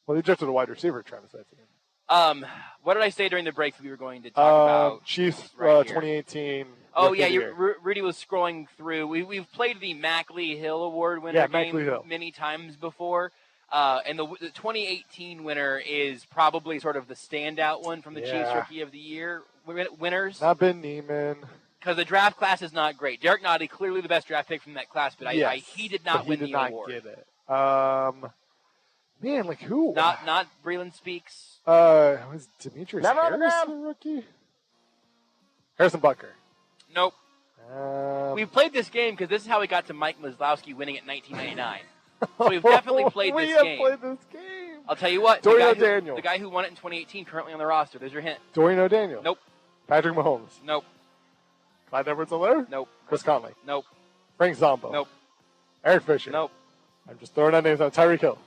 Well, they drafted a wide receiver, Travis Etienne. What did I say during the break that we were going to talk about? Chiefs right here? 2018. Oh, Rookie yeah, of the Year. Rudy was scrolling through. We've played the Mackley Hill Award winner game Mackley Hill. many times before. And the 2018 winner is probably sort of the standout one from the Chiefs Rookie of the Year winners. Not Ben Neiman. Because the draft class is not great. Derrick Notty, clearly the best draft pick from that class, but he did not win the award. He did not get it. Man, like who? Not Breland Speaks. Was Demetrius Never on the Harris ground. a rookie? Harrison Butker. Nope. Um, We played this game because this is how we got to Mike Maslowski winning it in 1999. So we've definitely played this game. We have played this game. I'll tell you what. Dorian O'Daniel. The guy who won it in 2018 currently on the roster. There's your hint. Dorian O'Daniel. Nope. Patrick Mahomes. Nope. Clyde Edwards-Helaire. Nope. Chris Conley. Nope. Frank Zombo. Nope. Eric Fisher. Nope. I'm just throwing out names on Tyreek Hill.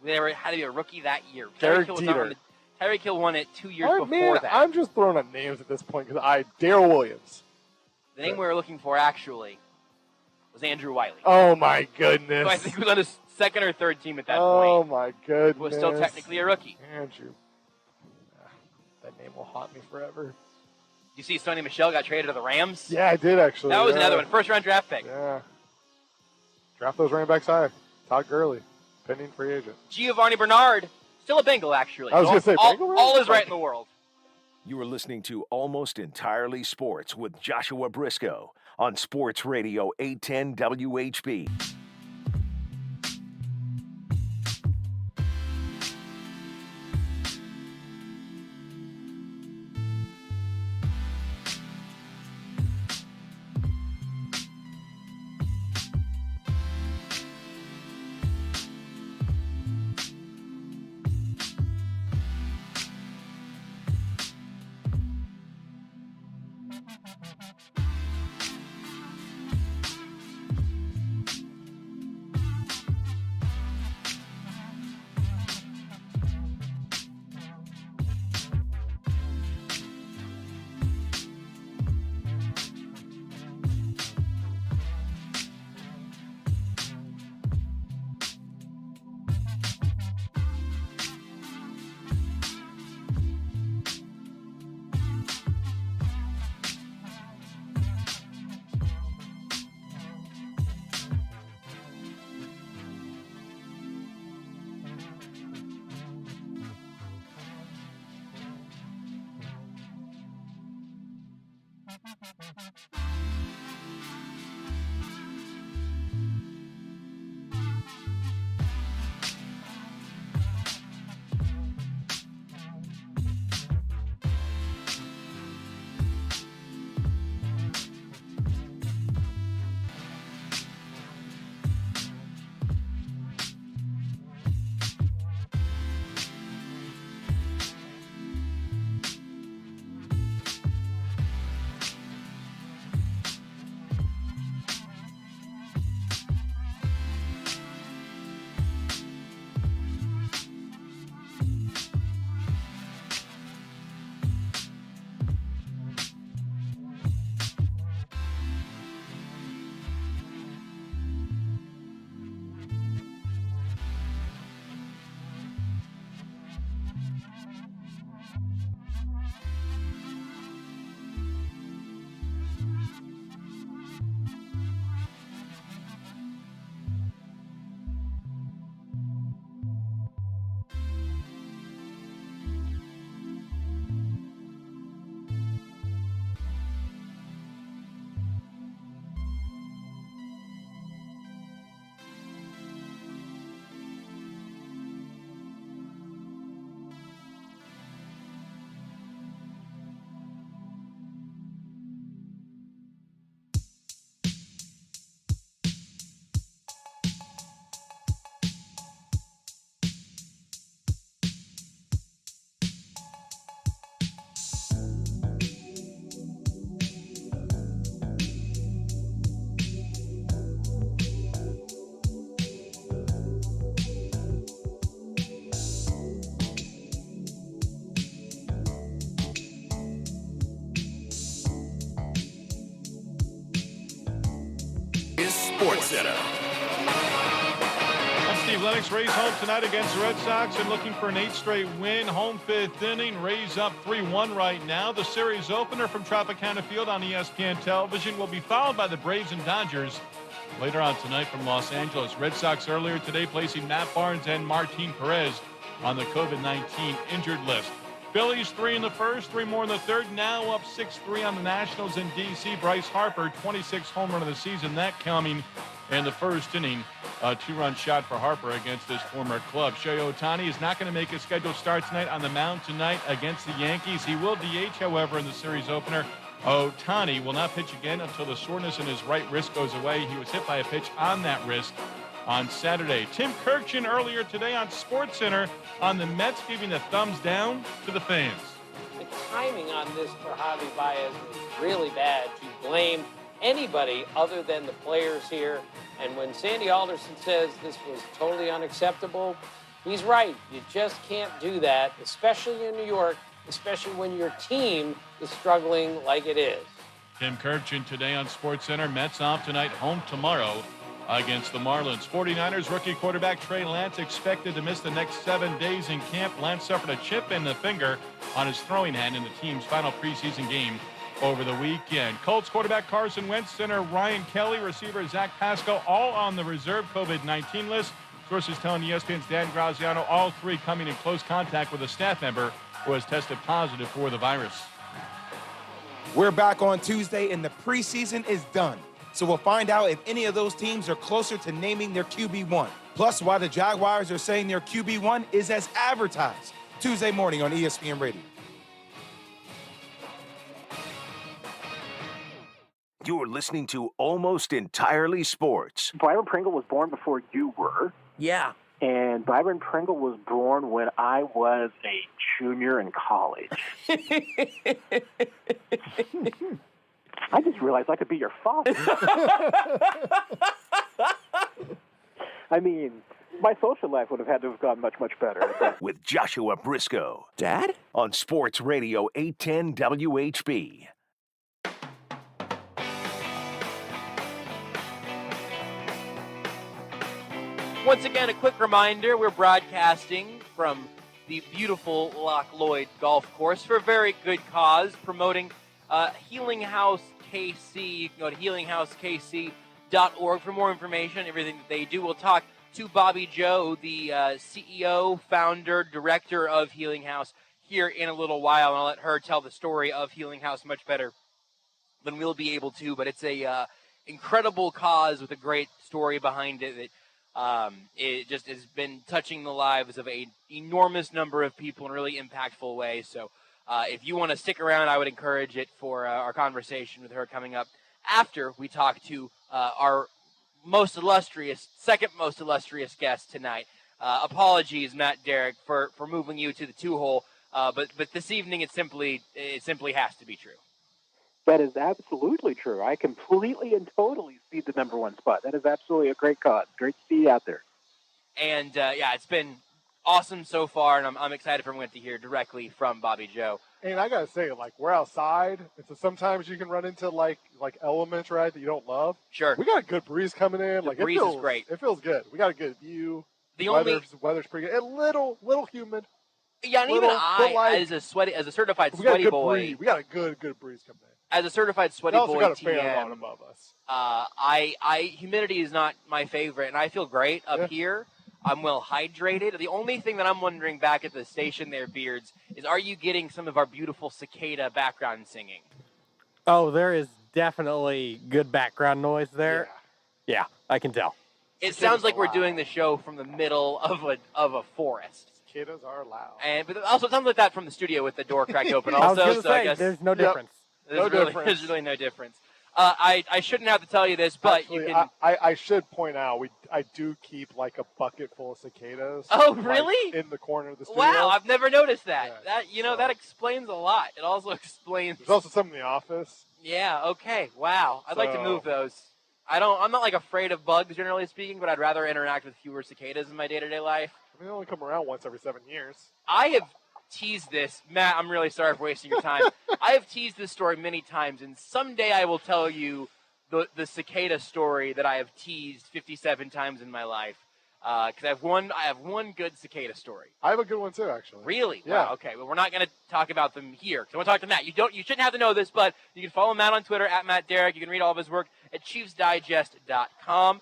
There had to be a rookie that year. Derek Hill was not on Jeter. Tyreek Hill won it 2 years before Man, that. I'm just throwing out names at this point because Darrell Williams. The name we were looking for actually was Andrew Wiley. Oh my goodness. So I think he was on his second or third team at that Oh point. my goodness. He was still technically a rookie. Andrew. That name will haunt me forever. You see Sonny Michel got traded to the Rams? Yeah, I did actually. That was yeah. another one. First round draft pick. Yeah. Draft those running backs high. Todd Gurley, pending free agent. Giovanni Bernard, still a Bengal actually. I was going to say, Bengal, right? all is right in the world. You are listening to Almost Entirely Sports with Joshua Brisco on Sports Radio 810 WHB. SportsCenter. I'm Steve Lennox. Rays home tonight against the Red Sox and looking for an 8th straight win. Home 5th inning. Rays up 3-1 right now. The series opener from Tropicana Field on ESPN television will be followed by the Braves and Dodgers later on tonight from Los Angeles. Red Sox earlier today placing Matt Barnes and Martin Perez on the COVID-19 injured list. Phillies 3 in the first, 3 more in the third. Now up 6-3 on the Nationals in D.C. Bryce Harper, 26th home run of the season. That coming in the first inning. A 2-run shot for Harper against his former club. Shohei Ohtani is not going to make a scheduled start tonight on the mound tonight against the Yankees. He will DH, however, in the series opener. Ohtani will not pitch again until the soreness in his right wrist goes away. He was hit by a pitch on that wrist on Saturday. Tim Kirkchin earlier today on SportsCenter on the Mets giving a thumbs down to the fans. The timing on this for Javi Baez was really bad to blame anybody other than the players here. And when Sandy Alderson says this was totally unacceptable, he's right. You just can't do that, especially in New York, especially when your team is struggling like it is. Tim Kirkchin today on SportsCenter. Mets off tonight, home tomorrow against the Marlins. 49ers rookie quarterback Trey Lance expected to miss the next 7 days in camp. Lance suffered a chip in the finger on his throwing hand in the team's final preseason game over the weekend. Colts quarterback Carson Wentz, center Ryan Kelly, receiver Zach Pascal, all on the reserve COVID-19 list. Sources telling ESPN's Dan Graziano all 3 coming in close contact with a staff member who has tested positive for the virus. We're back on Tuesday, and the preseason is done. So we'll find out if any of those teams are closer to naming their QB1. Plus, why the Jaguars are saying their QB1 is as advertised. Tuesday morning on ESPN Radio. You're listening to Almost Entirely Sports. Byron Pringle was born before you were. Yeah. And Byron Pringle was born when I was a junior in college. I just realized I could be your father. I mean, my social life would have had to have gone much, much better. With Joshua Brisco. Dad? On Sports Radio 810 WHB. Once again, a quick reminder, we're broadcasting from the beautiful Loch Lloyd Golf Course for a very good cause, promoting Healing House KC. You can go to healinghousekc.org for more information, everything that they do. We'll talk to Bobby Joe, the CEO, founder, director of Healing House, here in a little while, and I'll let her tell the story of Healing House much better than we'll be able to. But it's a incredible cause with a great story behind it that it just has been touching the lives of an enormous number of people in a really impactful way. So if you want to stick around, I would encourage it for our conversation with her coming up after we talk to our second most illustrious guest tonight. Apologies, Matt Derrick, for moving you to the 2-hole, but this evening it simply has to be true. That is absolutely true. I completely and totally see the number 1 spot. That is absolutely a great cause. Great to see you out there. And, it's been awesome so far, and I'm excited for everyone to hear directly from Bobby Joe. And I got to say, we're outside, and so sometimes you can run into, like elements, right, that you don't love. Sure. We got a good breeze coming in. The breeze is great. It feels good. We got a good view. The weather's pretty good. A little humid. Yeah, and even as a certified sweaty boy. We got a good breeze coming in. As a certified sweaty boy, got a fan on above us. Humidity is not my favorite, and I feel great up here. I'm well hydrated. The only thing that I'm wondering back at the station there, Beards, is are you getting some of our beautiful cicada background singing? Oh, there is definitely good background noise there. Yeah, I can tell. It sounds like we're doing the show from the middle of a forest. Cicadas are loud. But also it sounds like that from the studio with the door cracked open. I was Also, gonna say, there's no difference. There's really no difference. I shouldn't have to tell you this, but actually, you can. I should point out I do keep a bucket full of cicadas. Oh, really? In the corner of the studio. Wow, I've never noticed that. Yeah, that explains a lot. It also explains. There's also some in the office. Yeah. Okay. Wow. I'd like to move those. I'm not afraid of bugs generally speaking, but I'd rather interact with fewer cicadas in my day-to-day life. They only come around once every 7 years. I have teased this. Matt, I'm really sorry for wasting your time. I have teased this story many times, and someday I will tell you the cicada story that I have teased 57 times in my life. Because I have one good cicada story. I have a good one too, actually. Really? Yeah. Wow, okay. Well, we're not going to talk about them here. Because I want to talk to Matt. You shouldn't have to know this, but you can follow Matt on Twitter at Matt Derrick. You can read all of his work at ChiefsDigest.com.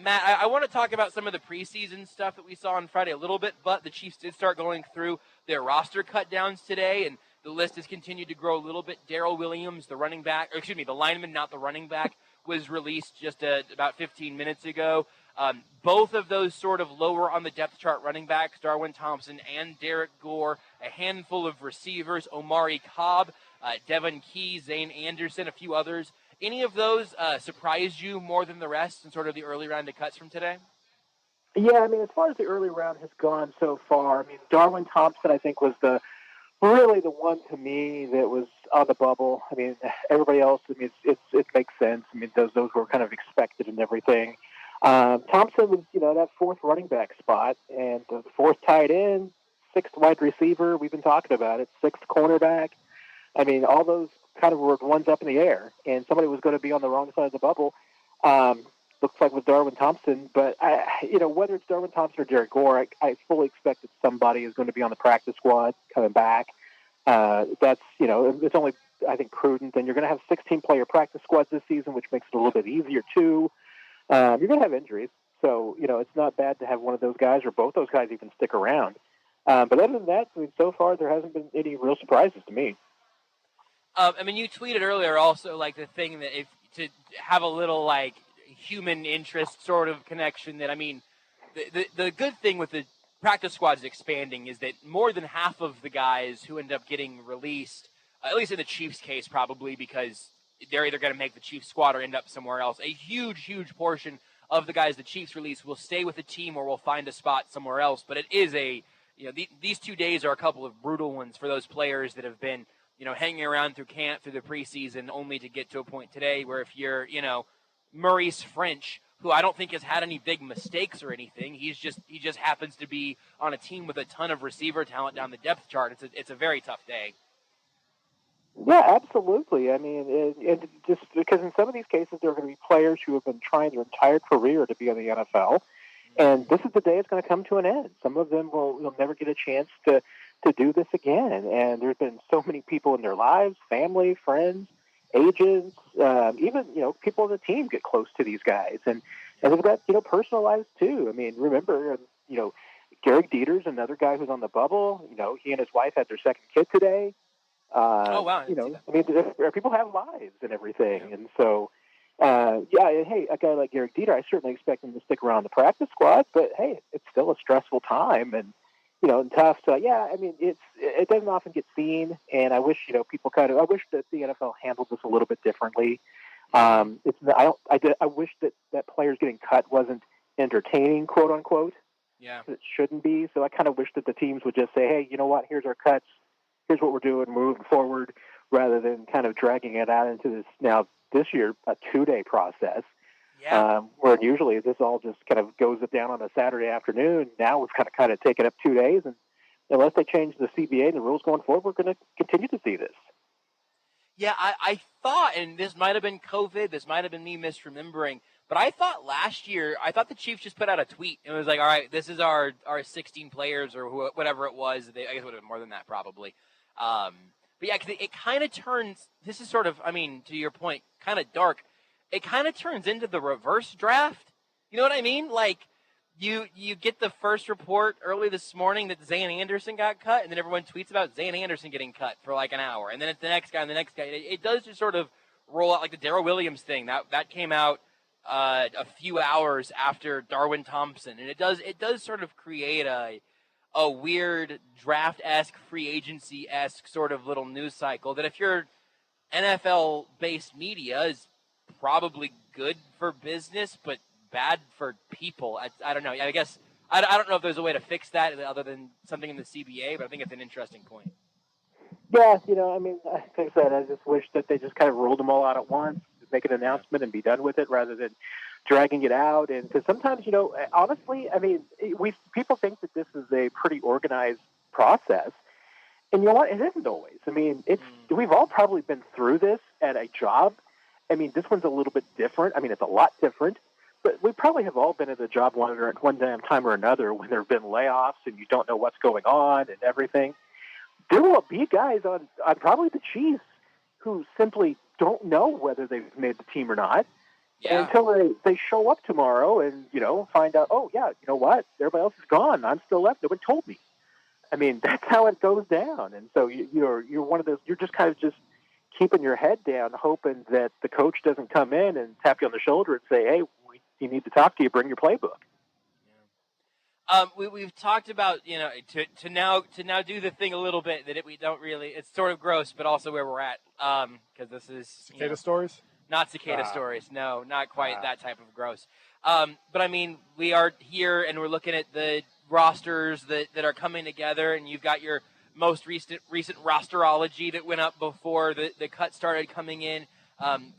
Matt, I want to talk about some of the preseason stuff that we saw on Friday a little bit, but the Chiefs did start going through their roster cut downs today, and the list has continued to grow a little bit. Darrell Williams, the lineman, not the running back, was released just about 15 minutes ago. Both of those sort of lower on the depth chart running backs, Darwin Thompson and Derrick Gore, a handful of receivers, Omari Cobb, Devin Key, Zane Anderson, a few others. Any of those surprised you more than the rest in sort of the early round of cuts from today? Yeah, I mean, as far as the early round has gone so far, I mean, Darwin Thompson, I think, was really the one to me that was on the bubble. I mean, everybody else, I mean, it makes sense. I mean, those were kind of expected and everything. Thompson was, that fourth running back spot, and the fourth tight end, sixth wide receiver. We've been talking about it. Sixth cornerback. I mean, all those kind of were ones up in the air, and somebody was going to be on the wrong side of the bubble. Looks like with Darwin Thompson, but whether it's Darwin Thompson or Derrick Gore, I fully expect that somebody is going to be on the practice squad coming back. That's it's only, I think, prudent. And you're going to have 16-player practice squads this season, which makes it a little bit easier too. You're going to have injuries, so it's not bad to have one of those guys or both those guys even stick around. But other than that, I mean, so far there hasn't been any real surprises to me. I mean, you tweeted earlier also like the thing that if to have a little like human interest sort of connection. That I mean, the good thing with the practice squads expanding is that more than half of the guys who end up getting released, at least in the Chiefs' case, probably because they're either going to make the Chiefs squad or end up somewhere else. A huge portion of the guys the Chiefs release will stay with the team or will find a spot somewhere else. But it is these 2 days are a couple of brutal ones for those players that have been, hanging around through camp, through the preseason, only to get to a point today where if you're, Maurice French, who I don't think has had any big mistakes or anything, he just happens to be on a team with a ton of receiver talent down the depth chart. It's a very tough day. Yeah, absolutely. I mean, and just because in some of these cases there are going to be players who have been trying their entire career to be in the NFL, and this is the day it's going to come to an end. Some of them will never get a chance to do this again. And there's been so many people in their lives, family, friends, agents, even people on the team get close to these guys, and they've got personal lives too. I mean, remember, Derek Dieter's another guy who's on the bubble. He and his wife had their second kid today. Oh wow! I mean, people have lives and everything, and so hey, a guy like Derek Dieter, I certainly expect him to stick around the practice squad, but hey, it's still a stressful time and and tough. So I mean, it doesn't often get seen, and I wish people I wish that the NFL handled this a little bit differently. I wish that players getting cut wasn't entertaining, quote unquote. Yeah, it shouldn't be. So I kind of wish that the teams would just say, hey, you know what? Here's our cuts. Here's what we're doing, moving forward, rather than kind of dragging it out into this year, a 2-day process. Yeah. Where usually this all just kind of goes down on a Saturday afternoon. Now we've kind of taken up 2 days, and unless they change the CBA and the rules going forward, we're going to continue to see this. Yeah, I thought, and this might have been COVID, this might have been me misremembering, but I thought last year, the Chiefs just put out a tweet. It was like, all right, this is our 16 players or whatever it was. I guess it would have been more than that probably. But yeah, cause it kind of turns, this is sort of, I mean, to your point, kind of dark. It kind of turns into the reverse draft. You know what I mean? Like, you get the first report early this morning that Zane Anderson got cut, and then everyone tweets about Zane Anderson getting cut for like an hour. And then it's the next guy and the next guy. It does just sort of roll out like the Darrell Williams thing. That came out a few hours after Darwin Thompson. And it does sort of create a weird draft-esque, free agency-esque sort of little news cycle that if you're NFL-based media is probably good for business, but bad for people. I don't know. I guess I don't know if there's a way to fix that other than something in the CBA, but I think it's an interesting point. Yeah, I mean, like I said, I just wish that they just kind of rolled them all out at once, make an announcement and be done with it rather than dragging it out. And because sometimes, honestly, I mean, people think that this is a pretty organized process. And you know what? It isn't always. I mean, we've all probably been through this at a job. I mean, this one's a little bit different. I mean, it's a lot different, but we probably have all been at the job one damn time or another when there have been layoffs and you don't know what's going on and everything. There will be guys on probably the Chiefs who simply don't know whether they've made the team or not until they show up tomorrow and, find out, oh, yeah, you know what? Everybody else is gone. I'm still left. Nobody told me. I mean, that's how it goes down. And so you're one of those, you're just kind of just keeping your head down, hoping that the coach doesn't come in and tap you on the shoulder and say, hey, we need to talk to you, bring your playbook. We've talked about, to now do the thing a little bit that we don't really, it's sort of gross, but also where we're at. Because this is cicada stories? Not cicada stories. No, not quite that type of gross. But I mean, we are here and we're looking at the rosters that are coming together, and you've got your most recent rosterology that went up before the cut started coming in.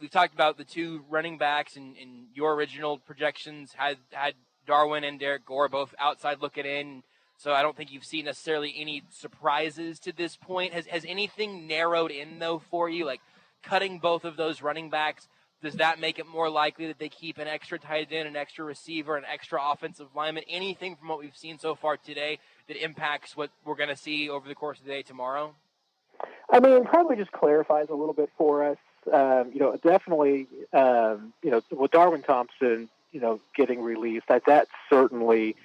We've talked about the two running backs, and your original projections had Darwin and Derrick Gore both outside looking in. So I don't think you've seen necessarily any surprises to this point. Has anything narrowed in, though, for you? Like cutting both of those running backs, does that make it more likely that they keep an extra tight end, an extra receiver, an extra offensive lineman? Anything from what we've seen so far today that impacts what we're going to see over the course of the day tomorrow? I mean, probably just clarifies a little bit for us. Definitely, with Darwin Thompson, getting released, that certainly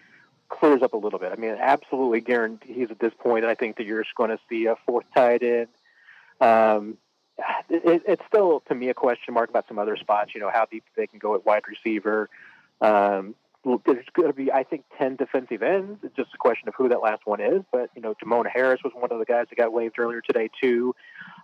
clears up a little bit. I mean, it absolutely guarantees at this point, I think that you're just going to see a fourth tight end. It's still, to me, a question mark about some other spots, how deep they can go at wide receiver. There's going to be, I think, 10 defensive ends. It's just a question of who that last one is. But, Jamona Harris was one of the guys that got waived earlier today, too.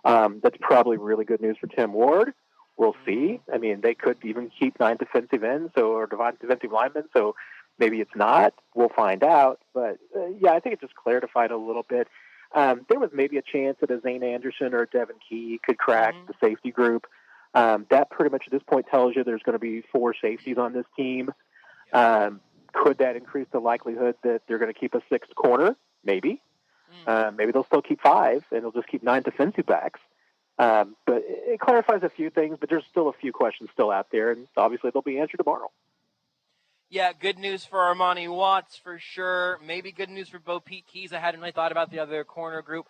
That's probably really good news for Tim Ward. We'll see. I mean, they could even keep 9 defensive ends or defensive linemen, so maybe it's not. We'll find out. But, I think it just clarified a little bit. There was maybe a chance that a Zane Anderson or a Devin Key could crack the safety group. That pretty much at this point tells you there's going to be 4 safeties on this team. Could that increase the likelihood that they're going to keep a 6th corner? Maybe. Maybe they'll still keep 5, and they'll just keep 9 defensive backs. But it clarifies a few things, but there's still a few questions still out there, and obviously they'll be answered tomorrow. Yeah, good news for Armani Watts for sure. Maybe good news for Bo Pete Keys. I hadn't really thought about the other corner group.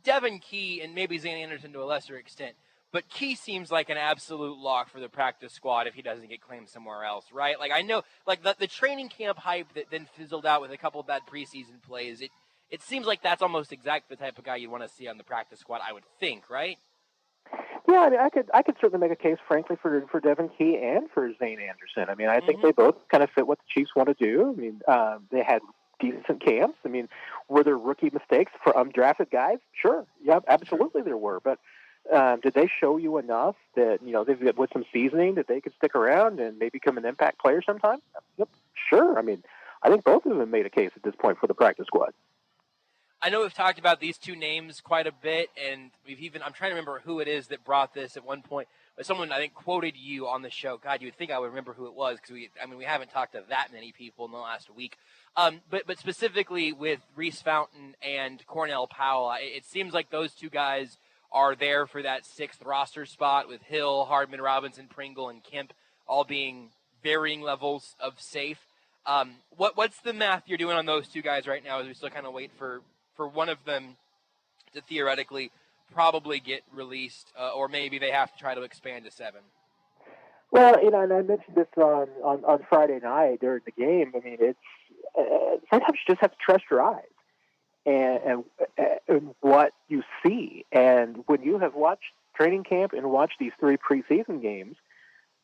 Devin Key and maybe Zane Anderson to a lesser extent. But Key seems like an absolute lock for the practice squad if he doesn't get claimed somewhere else, right? Like I know, like the training camp hype that then fizzled out with a couple of bad preseason plays, it seems like that's almost exactly the type of guy you want to see on the practice squad, I would think, right? Yeah, I mean, I could certainly make a case, frankly, for Devin Key and for Zane Anderson. I mean, I think they both kind of fit what the Chiefs want to do. I mean, they had decent camps. I mean, were there rookie mistakes for undrafted guys? Sure. Yeah, absolutely there were. But did they show you enough that, they've with some seasoning that they could stick around and maybe become an impact player sometime? Yep, sure. I mean, I think both of them made a case at this point for the practice squad. I know we've talked about these two names quite a bit, and I'm trying to remember who it is that brought this at one point, but someone, I think, quoted you on the show. God, you would think I would remember who it was, because we haven't talked to that many people in the last week. But specifically with Reese Fountain and Cornell Powell, it seems like those two guys are there for that 6th roster spot, with Hill, Hardman, Robinson, Pringle, and Kemp all being varying levels of safe. What's the math you're doing on those two guys right now as we still kind of wait for one of them to theoretically probably get released, or maybe they have to try to expand to 7? Well, and I mentioned this on Friday night during the game. I mean, it's sometimes you just have to trust your eyes and what you see. And when you have watched training camp and watched these 3 preseason games,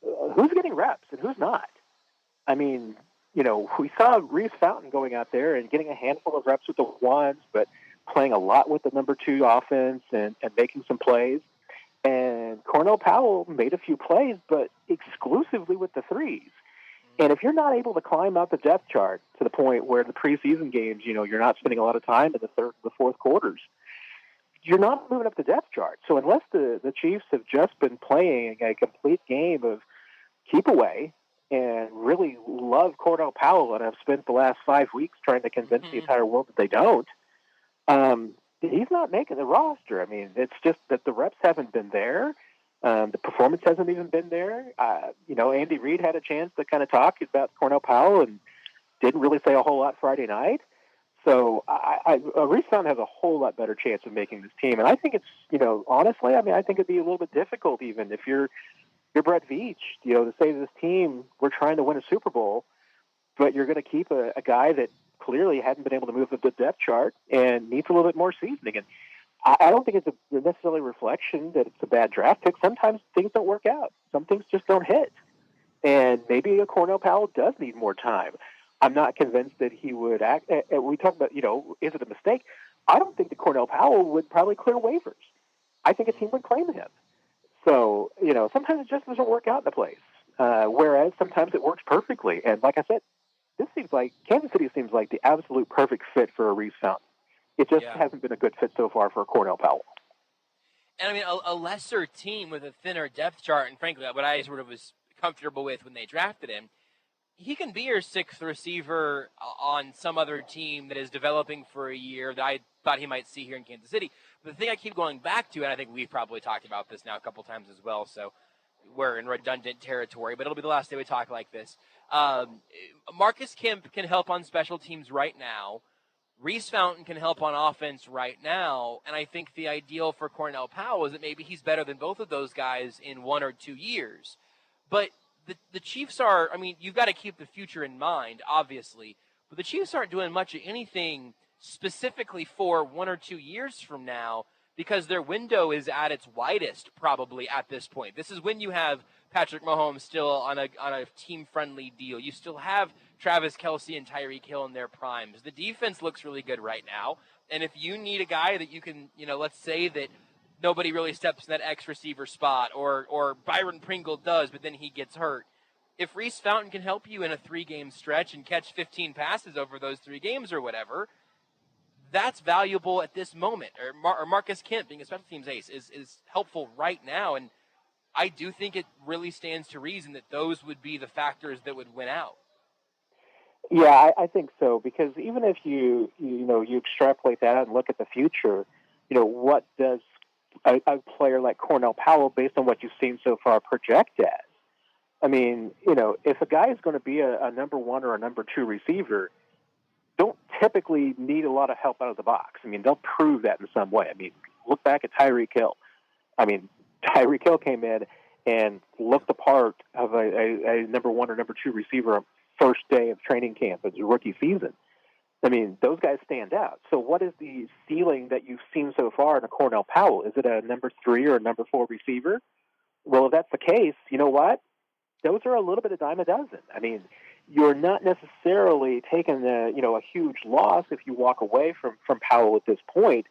who's getting reps and who's not? I mean, we saw Reese Fountain going out there and getting a handful of reps with the 1s, but playing a lot with the number 2 offense and making some plays. And Cornell Powell made a few plays, but exclusively with the 3s. And if you're not able to climb out the depth chart to the point where the preseason games, you're not spending a lot of time in the 3rd and the 4th quarters, you're not moving up the depth chart. So unless the Chiefs have just been playing a complete game of keep away, and really love Cornell Powell, and I've spent the last 5 weeks trying to convince the entire world that they don't, he's not making the roster. I mean, it's just that the reps haven't been there. The performance hasn't even been there. Andy Reid had a chance to kind of talk about Cornell Powell and didn't really say a whole lot Friday night. So Reese Fountain has a whole lot better chance of making this team. And I think it's, honestly, I think it'd be a little bit difficult even if you're Brett Veach, to say to this team, we're trying to win a Super Bowl, but you're going to keep a guy that clearly hadn't been able to move up the depth chart and needs a little bit more seasoning. And I don't think it's necessarily a reflection that it's a bad draft pick. Sometimes things don't work out. Some things just don't hit. And maybe a Cornell Powell does need more time. I'm not convinced that he would act. We talk about, is it a mistake? I don't think that Cornell Powell would probably clear waivers. I think a team would claim him. So, sometimes it just doesn't work out in the place. Whereas sometimes it works perfectly. And like I said, Kansas City seems like the absolute perfect fit for a Reese Fountain. It just hasn't been a good fit so far for Cornell Powell. And I mean, a lesser team with a thinner depth chart, and frankly, what I sort of was comfortable with when they drafted him, he can be your sixth receiver on some other team that is developing for a year that I thought he might see here in Kansas City. But the thing I keep going back to, and I think we've probably talked about this now a couple times as well, so we're in redundant territory, but it'll be the last day we talk like this. Marcus Kemp can help on special teams right now. Reese Fountain can help on offense right now, and I think the ideal for Cornell Powell is that maybe he's better than both of those guys in 1 or 2 years. But the Chiefs are, you've got to keep the future in mind, obviously, but the Chiefs aren't doing much of anything specifically for 1 or 2 years from now because their window is at its widest probably at this point. This is when you have Patrick Mahomes still on a team-friendly deal. You still have Travis Kelce and Tyreek Hill in their primes. The defense looks really good right now. And if you need a guy that you can, let's say that nobody really steps in that X receiver spot or Byron Pringle does, but then he gets hurt. If Reese Fountain can help you in a 3-game stretch and catch 15 passes over those 3 games or whatever, that's valuable at this moment. Or Marcus Kemp being a special teams ace is helpful right now. And I do think it really stands to reason that those would be the factors that would win out. Yeah, I think so, because even if you extrapolate that and look at the future, what does a player like Cornell Powell, based on what you've seen so far, project as? If a guy is going to be a number 1 or a number 2 receiver, don't typically need a lot of help out of the box. They'll prove that in some way. Look back at Tyreek Hill. Tyreek Hill came in and looked the part of a number 1 or number 2 receiver on first day of training camp as a rookie season. Those guys stand out. So what is the ceiling that you've seen so far in a Cornell Powell? Is it a number 3 or a number 4 receiver? Well, if that's the case, you know what? Those are a little bit of dime a dozen. You're not necessarily taking a huge loss if you walk away from Powell at this point.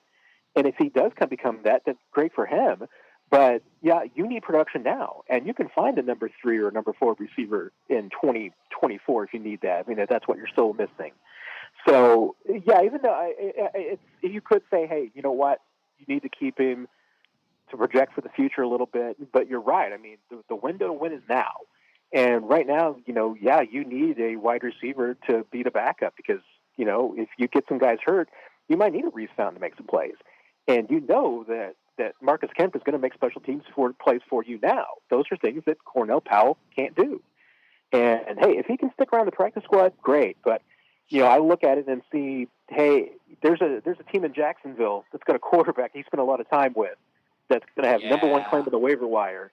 And if he does become that, that's great for him. But, yeah, you need production now. And you can find a number 3 or a number 4 receiver in 2024 if you need that. That's what you're still missing. So, yeah, even though you could say, hey, you know what? You need to keep him to project for the future a little bit. But you're right. The window to win is now. And right now, you need a wide receiver to be the backup because, if you get some guys hurt, you might need a Reese Fountain to make some plays. And that Marcus Kemp is going to make special teams plays for you now. Those are things that Cornell Powell can't do. And hey, if he can stick around the practice squad, great. But, I look at it and see, hey, there's a team in Jacksonville that's got a quarterback he spent a lot of time with that's going to have number 1 claim on the waiver wire.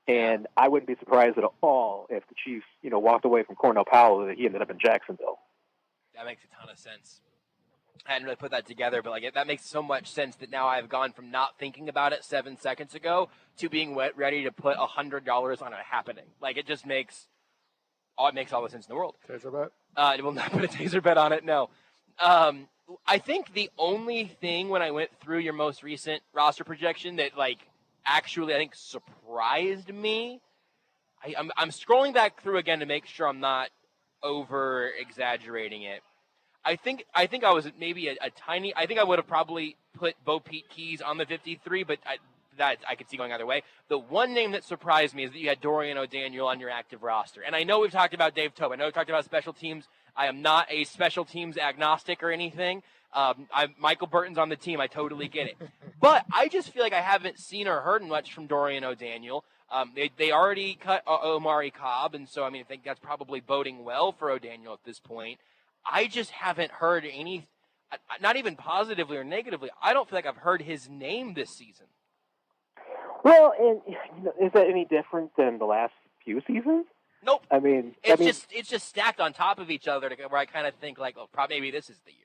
And I wouldn't be surprised at all if the Chiefs, walked away from Cornell Powell and he ended up in Jacksonville. That makes a ton of sense. I hadn't really put that together, but that makes so much sense that now I've gone from not thinking about it 7 seconds ago to being ready to put $100 on it happening. It just makes all the sense in the world. Taser bet? I will not put a taser bet on it, no. I think the only thing when I went through your most recent roster projection that actually I think surprised me, I'm scrolling back through again to make sure I'm not over exaggerating it. I think I was maybe a tiny. I think I would have probably put Bo Peep Keys on the 53, but that I could see going either way. The one name that surprised me is that you had Dorian O'Daniel on your active roster. And I know we've talked about Dave Tobe. I know we've talked about special teams. I am not a special teams agnostic or anything. Michael Burton's on the team. I totally get it. But I just feel like I haven't seen or heard much from Dorian O'Daniel. They already cut Omari Cobb, and so, I think that's probably boding well for O'Daniel at this point. I just haven't heard any, not even positively or negatively. I don't feel like I've heard his name this season. Well, and is that any different than the last few seasons? Nope. It's just stacked on top of each other where I kind of think like, oh, probably maybe this is the year.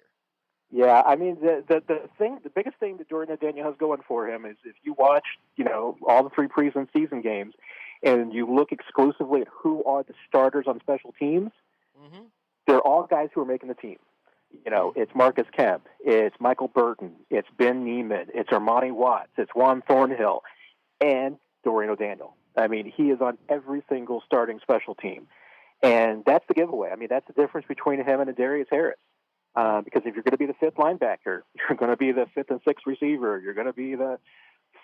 Yeah, the biggest thing that Dorian O'Daniel has going for him is if you watch, all the 3 preseason games, and you look exclusively at who are the starters on special teams, they're all guys who are making the team. It's Marcus Kemp, it's Michael Burton, it's Ben Neiman, it's Armani Watts, it's Juan Thornhill, and Dorian O'Daniel. He is on every single starting special team, and that's the giveaway. That's the difference between him and Darius Harris. Because if you're going to be the 5th linebacker, you're going to be the 5th and 6th receiver, you're going to be the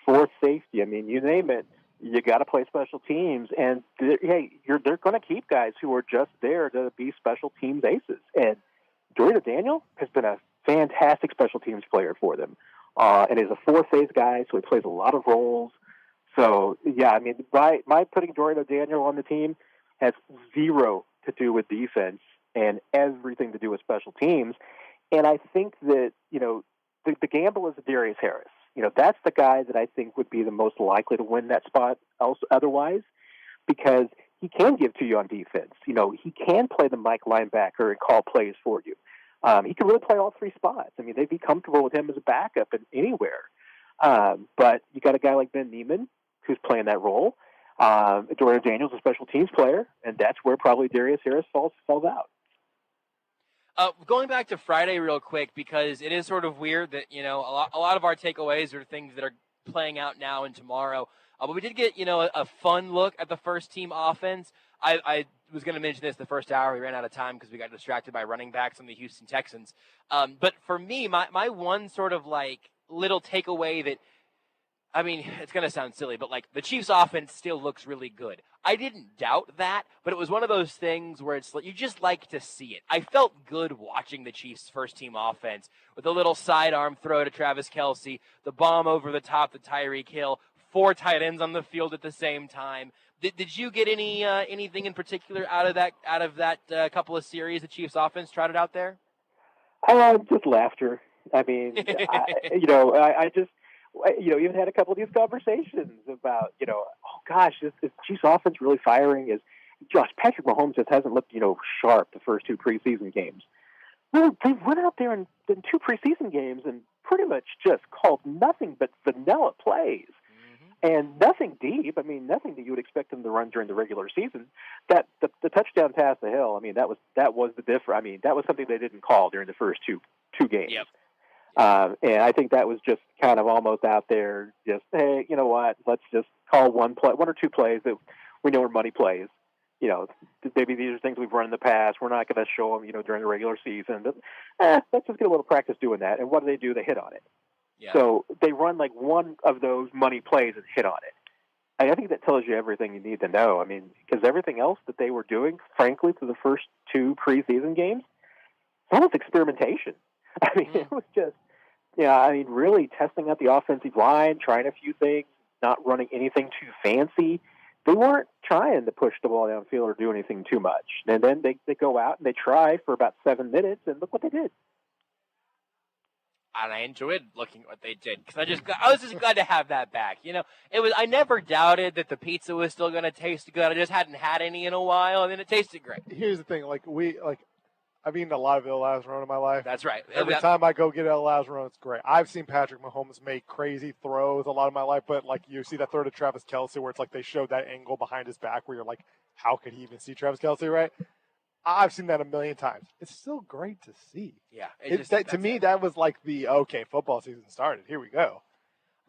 4th safety. You name it, you got to play special teams. And they're going to keep guys who are just there to be special teams aces. And Dorian O'Daniel has been a fantastic special teams player for them, and is a 4th phase guy, so he plays a lot of roles. So yeah, my putting Dorian O'Daniel on the team has zero to do with defense and everything to do with special teams. And I think that, the gamble is Darius Harris. That's the guy that I think would be the most likely to win that spot otherwise, because he can give to you on defense. He can play the Mike linebacker and call plays for you. He can really play all 3 spots. They'd be comfortable with him as a backup anywhere. But you got a guy like Ben Neiman who's playing that role. Dorian O'Daniel's a special teams player, and that's where probably Darius Harris falls out. Going back to Friday real quick, because it is sort of weird that, a lot of our takeaways are things that are playing out now and tomorrow. But we did get, a fun look at the first team offense. I was going to mention this the first hour. We ran out of time because we got distracted by running backs on the Houston Texans. But for me, my one sort of little takeaway that, it's going to sound silly, but the Chiefs offense still looks really good. I didn't doubt that, but it was one of those things where it's you just like to see it. I felt good watching the Chiefs first team offense with a little sidearm throw to Travis Kelce, the bomb over the top to Tyreek Hill, 4 tight ends on the field at the same time. Did you get anything in particular out of that couple of series the Chiefs offense trotted out there? Just laughter. I just, even had a couple of these conversations about, oh gosh, is Chiefs offense really firing? Josh, Patrick Mahomes just hasn't looked, sharp the first 2 preseason games. Well, they went out there in 2 preseason games and pretty much just called nothing but vanilla plays. And nothing deep. Nothing that you would expect them to run during the regular season. That the touchdown pass to Hill. That was the difference. That was something they didn't call during the first two games. Yep. And I think that was just kind of almost out there. Just hey, you know what? Let's just call 1 or 2 plays that we know are money plays. Maybe these are things we've run in the past. We're not going to show them, during the regular season. But let's just get a little practice doing that. And what do? They hit on it. Yeah. So they run one of those money plays and hit on it. I think that tells you everything you need to know. Because everything else that they were doing, frankly, through the first 2 preseason games, that was experimentation. It was just, really testing out the offensive line, trying a few things, not running anything too fancy. They weren't trying to push the ball downfield or do anything too much. And then they go out and they try for about 7 minutes, and look what they did. And I enjoyed looking at what they did because I was just glad to have that back. I never doubted that the pizza was still going to taste good. I just hadn't had any in a while, and then it tasted great. Here's the thing: I've eaten a lot of El Lazaron in my life. That's right. Every time I go get El Lazaron, it's great. I've seen Patrick Mahomes make crazy throws a lot of my life, but you see that throw to Travis Kelce where it's they showed that angle behind his back where you're like, how could he even see Travis Kelce, right? I've seen that a million times. It's still great to see. Yeah. To me, that was football season started. Here we go.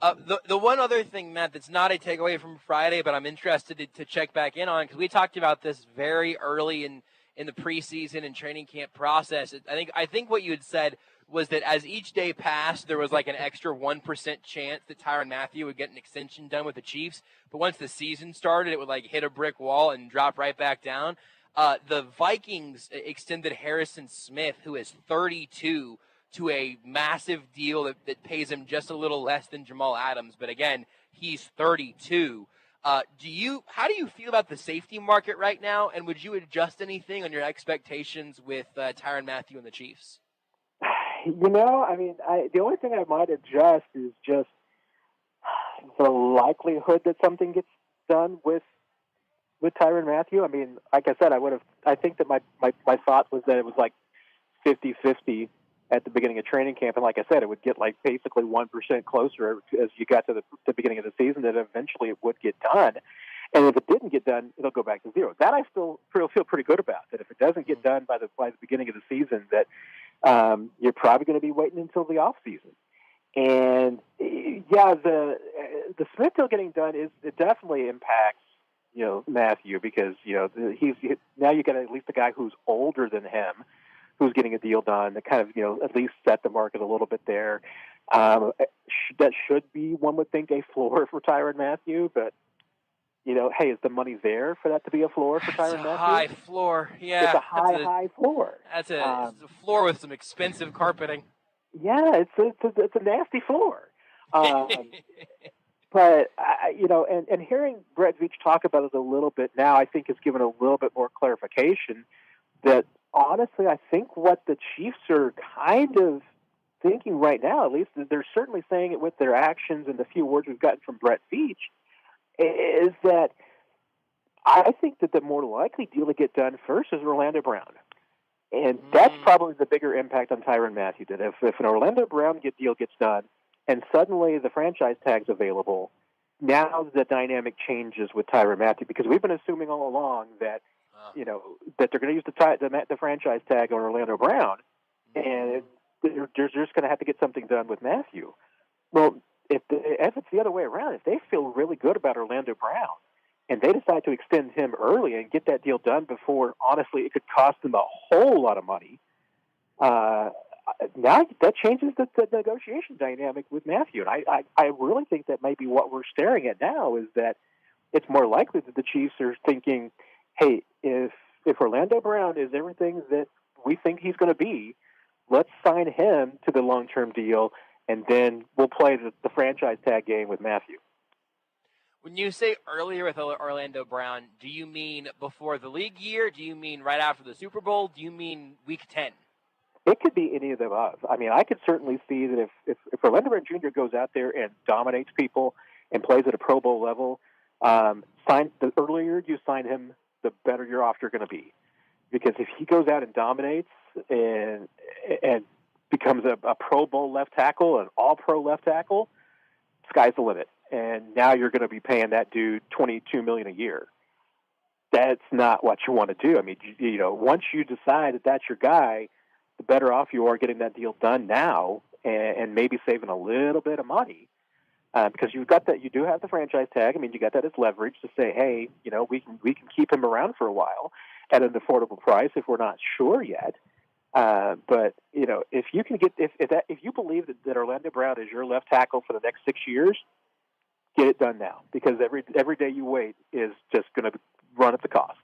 The one other thing, Matt, that's not a takeaway from Friday, but I'm interested to check back in on, because we talked about this very early in the preseason and training camp process. I think what you had said was that as each day passed, there was like an extra 1% chance that Tyrann Mathieu would get an extension done with the Chiefs. But once the season started, it would like hit a brick wall and drop right back down. The Vikings extended Harrison Smith, who is 32, to a massive deal that pays him just a little less than Jamal Adams. But again, he's 32. How do you feel about the safety market right now? And would you adjust anything on your expectations with Tyrann Mathieu and the Chiefs? The only thing I might adjust is just the likelihood that something gets done with Tyrann Mathieu. I mean, like I said, I think that my thought was that it was like 50-50 at the beginning of training camp. And like I said, it would get like basically 1% closer as you got to the beginning of the season, that eventually it would get done. And if it didn't get done, it'll go back to zero. That I still feel pretty good about, that if it doesn't get done by the beginning of the season, that you're probably going to be waiting until the off season. And the Smith deal getting done it definitely impacts Mathieu, because he's now you got at least a guy who's older than him who's getting a deal done that kind of at least set the market a little bit there. That should be, one would think, a floor for Tyrann Mathieu, but hey, is the money there for that to be a floor for Tyrann Mathieu? It's a high floor, yeah. It's a high floor. It's a floor with some expensive carpeting. Yeah, it's a nasty floor. But and hearing Brett Veach talk about it a little bit now, I think has given a little bit more clarification that honestly, I think what the Chiefs are kind of thinking right now, at least they're certainly saying it with their actions and the few words we've gotten from Brett Veach, is that I think that the more likely deal to get done first is Orlando Brown. And that's probably the bigger impact on Tyrann Mathieu, that if an Orlando Brown deal gets done and suddenly the franchise tag's available, now the dynamic changes with Tyrann Mathieu, because we've been assuming all along that that they're going to use the franchise tag on Orlando Brown, and they're just going to have to get something done with Mathieu. Well, if it's the other way around, if they feel really good about Orlando Brown and they decide to extend him early and get that deal done before, honestly, it could cost them a whole lot of money, now that changes the negotiation dynamic with Mathieu. And I really think that might be what we're staring at now, is that it's more likely that the Chiefs are thinking, hey, if Orlando Brown is everything that we think he's going to be, let's sign him to the long-term deal, and then we'll play the franchise tag game with Mathieu. When you say earlier with Orlando Brown, do you mean before the league year? Do you mean right after the Super Bowl? Do you mean Week 10? It could be any of the above. I mean, I could certainly see that if Orlando Brown Jr. goes out there and dominates people and plays at a Pro Bowl level, the earlier you sign him, the better you're off you're going to be. Because if he goes out and dominates and becomes a Pro Bowl left tackle, an All-Pro left tackle, sky's the limit. And now you're going to be paying that dude $22 million a year. That's not what you want to do. I mean, once you decide that that's your guy, the better off you are getting that deal done now and maybe saving a little bit of money, because you've got that. You do have the franchise tag. I mean, you got that as leverage to say, hey, we can keep him around for a while at an affordable price if we're not sure yet. But if you can get if you believe that Orlando Brown is your left tackle for the next 6 years, get it done now, because every day you wait is just going to run at the cost.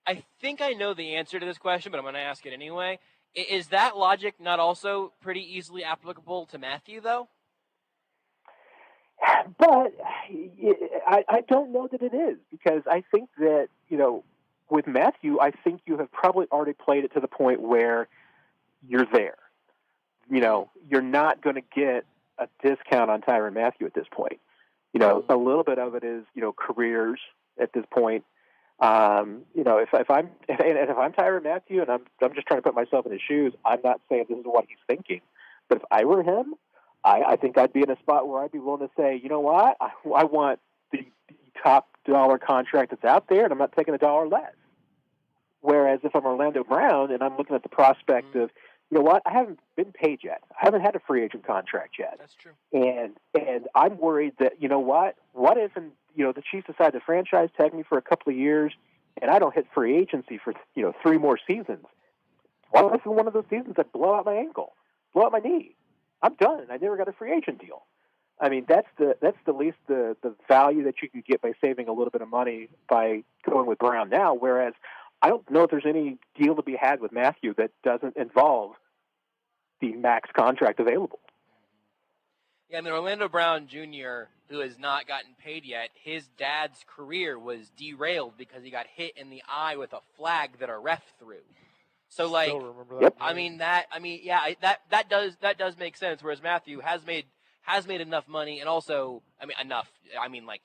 I think I know the answer to this question, but I'm going to ask it anyway. Is that logic not also pretty easily applicable to Mathieu, though? But I don't know that it is, because I think that, with Mathieu, I think you have probably already played it to the point where you're there. You're not going to get a discount on Tyrann Mathieu at this point. A little bit of it is, careers at this point. If I'm Tyrann Mathieu and I'm just trying to put myself in his shoes, I'm not saying this is what he's thinking. But if I were him, I think I'd be in a spot where I'd be willing to say, you know what, I want the top dollar contract that's out there, and I'm not taking a dollar less. Whereas if I'm Orlando Brown and I'm looking at the prospect of, you know what, I haven't been paid yet. I haven't had a free agent contract yet. That's true. And I'm worried that, what if, the Chiefs decide to franchise tag me for a couple of years and I don't hit free agency for, 3 more seasons? What if in one of those seasons I blow out my ankle, blow out my knee? I'm done. I never got a free agent deal. I mean, that's the least the value that you can get by saving a little bit of money by going with Brown now. Whereas I don't know if there's any deal to be had with Matthew that doesn't involve the max contract available. Yeah, I mean, Orlando Brown Jr., who has not gotten paid yet, his dad's career was derailed because he got hit in the eye with a flag that a ref threw. So, like, yep. that does make sense. Whereas Matthew has made enough money, and also,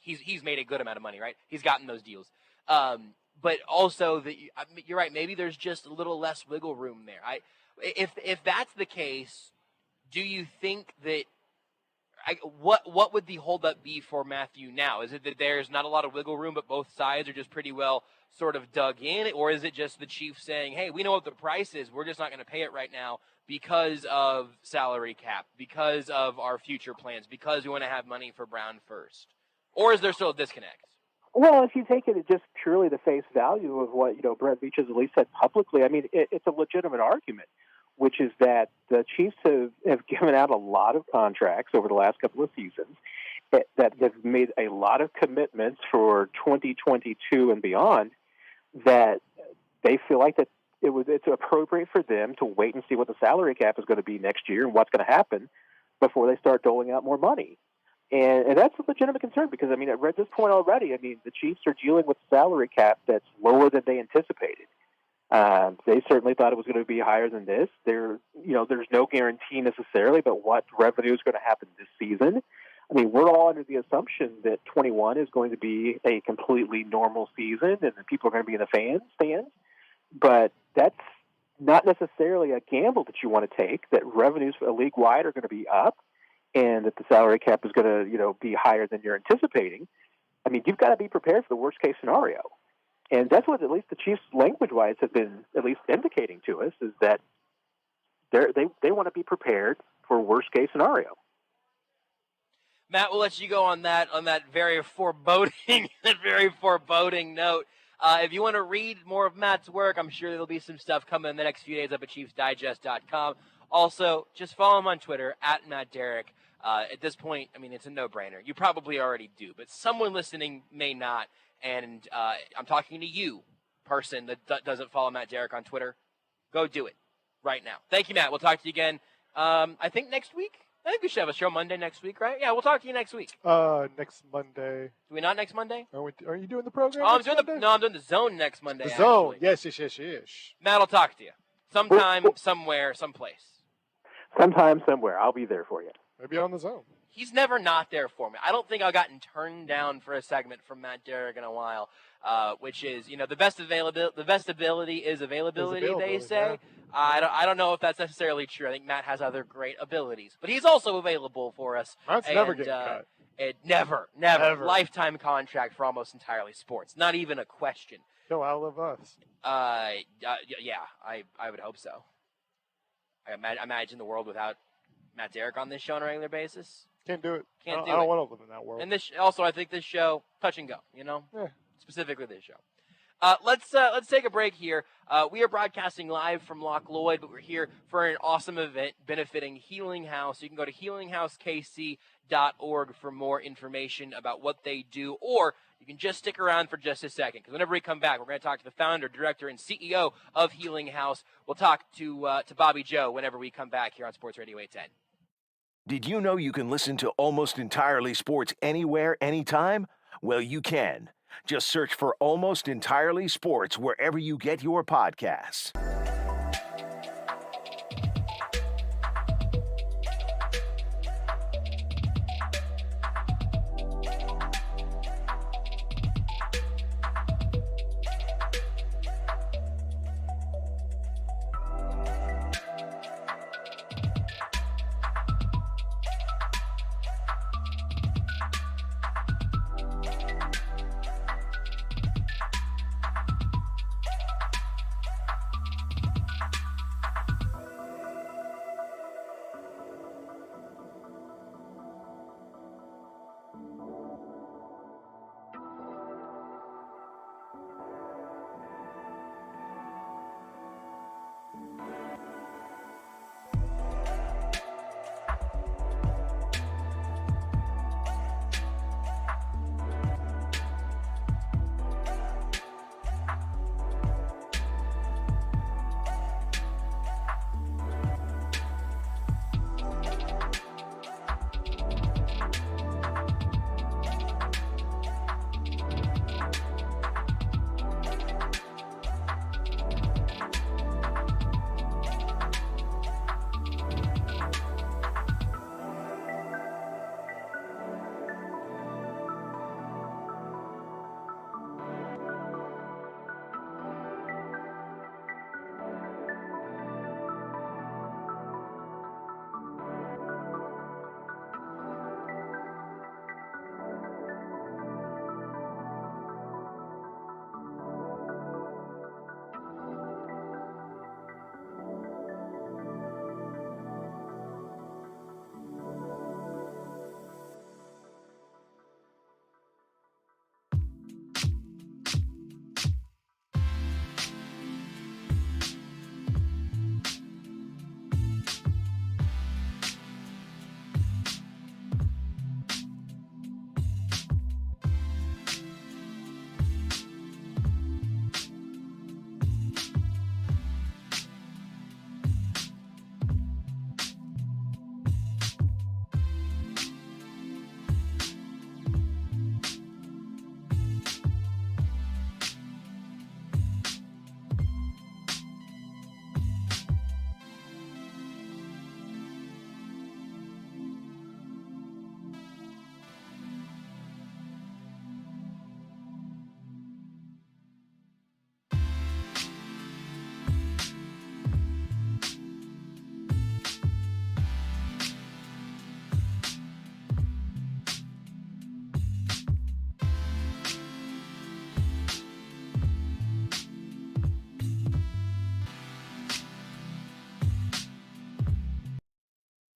he's made a good amount of money, right? He's gotten those deals. But also, you're right. Maybe there's just a little less wiggle room there. If that's the case, do you think that what would the holdup be for Matthew now? Is it that there's not a lot of wiggle room, but both sides are just pretty well sort of dug in, or is it just the Chiefs saying, "Hey, we know what the price is. We're just not going to pay it right now because of salary cap, because of our future plans, because we want to have money for Brown first"? Or is there still a disconnect? Well, if you take it at just purely the face value of what Brett Veach has at least said publicly, I mean, it's a legitimate argument, which is that the Chiefs have given out a lot of contracts over the last couple of seasons that have made a lot of commitments for 2022 and beyond, that they feel like that it's appropriate for them to wait and see what the salary cap is going to be next year and what's going to happen before they start doling out more money. And that's a legitimate concern because, I mean, at this point already, I mean, the Chiefs are dealing with a salary cap that's lower than they anticipated. They certainly thought it was going to be higher than this. There's no guarantee necessarily about what revenue is going to happen this season. I mean, we're all under the assumption that 21 is going to be a completely normal season and that people are going to be in the stands. But that's not necessarily a gamble that you want to take, that revenues league-wide are going to be up and that the salary cap is going to, be higher than you're anticipating. I mean, you've got to be prepared for the worst-case scenario. And that's what at least the Chiefs, language-wise, have been at least indicating to us, is that they want to be prepared for worst-case scenario. Matt, we'll let you go on that very foreboding note. If you want to read more of Matt's work, I'm sure there'll be some stuff coming in the next few days up at ChiefsDigest.com. Also, just follow him on Twitter, @MattDerrick. At this point, I mean, it's a no-brainer. You probably already do, but someone listening may not. And I'm talking to you, person that doesn't follow Matt Derrick on Twitter. Go do it right now. Thank you, Matt. We'll talk to you again, I think next week. I think we should have a show Monday next week, right? Yeah, we'll talk to you next week. Next Monday. Do we not next Monday? Are you doing the program? I'm doing the Zone next Monday. The Zone. Actually. Yes. Matt, I'll talk to you sometime, somewhere, someplace. Sometime, somewhere. I'll be there for you. Maybe on the Zone. He's never not there for me. I don't think I've gotten turned down for a segment from Matt Derrick in a while, which is, the best ability is availability, they say. Yeah. I don't know if that's necessarily true. I think Matt has other great abilities, but he's also available for us. Matt's never getting cut. Never. Lifetime contract for Almost Entirely Sports. Not even a question. He'll outlive us. Yeah, I would hope so. I imagine the world without Matt Derrick on this show on a regular basis. Can't do it. I don't want to live in that world. And I think this show, touch and go, Yeah. Specifically this show. Let's take a break here. We are broadcasting live from Loch Lloyd, but we're here for an awesome event benefiting Healing House. You can go to healinghousekc.org for more information about what they do, or you can just stick around for just a second, because whenever we come back, we're going to talk to the founder, director, and CEO of Healing House. We'll talk to Bobby Joe whenever we come back here on Sports Radio 810. Did you know you can listen to Almost Entirely Sports anywhere, anytime? Well, you can. Just search for Almost Entirely Sports wherever you get your podcasts.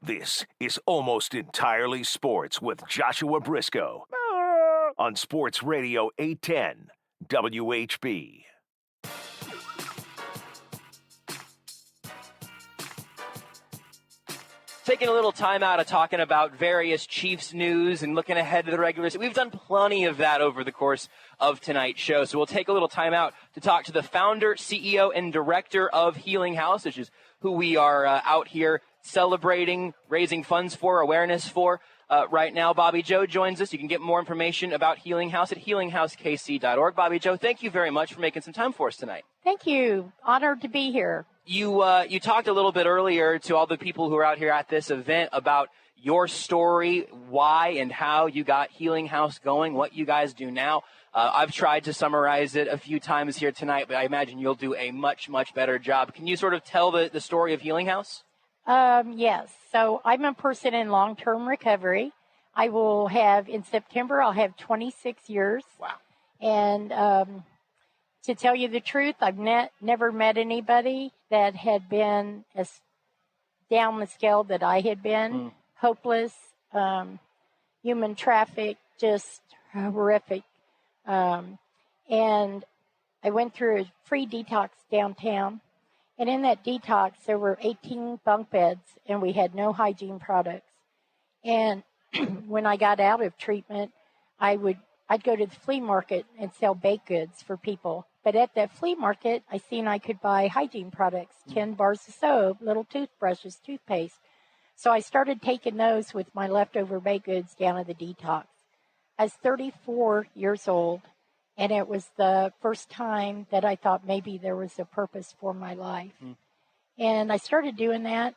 This is Almost Entirely Sports with Joshua Brisco on Sports Radio 810 WHB. Taking a little time out of talking about various Chiefs news and looking ahead to the regular season. We've done plenty of that over the course of tonight's show. So we'll take a little time out to talk to the founder, CEO, and director of Healing House, which is who we are out here celebrating, raising funds for, awareness for. Right now, Bobby Joe joins us. You can get more information about Healing House at healinghousekc.org. Bobby Joe, thank you very much for making some time for us tonight. Thank you. Honored to be here. You talked a little bit earlier to all the people who are out here at this event about your story, why and how you got Healing House going, what you guys do now. I've tried to summarize it a few times here tonight, but I imagine you'll do a much, much better job. Can you sort of tell the story of Healing House? Yes. So I'm a person in long-term recovery. I will have, in September, I'll have 26 years. Wow. And to tell you the truth, I've never met anybody that had been as down the scale that I had been. Hopeless, human traffic, just horrific. And I went through a free detox downtown. And in that detox, there were 18 bunk beds, and we had no hygiene products. And when I got out of treatment, I'd go to the flea market and sell baked goods for people. But at that flea market, I seen I could buy hygiene products, 10 bars of soap, little toothbrushes, toothpaste. So I started taking those with my leftover baked goods down to the detox. I was 34 years old, and it was the first time that I thought maybe there was a purpose for my life. And I started doing that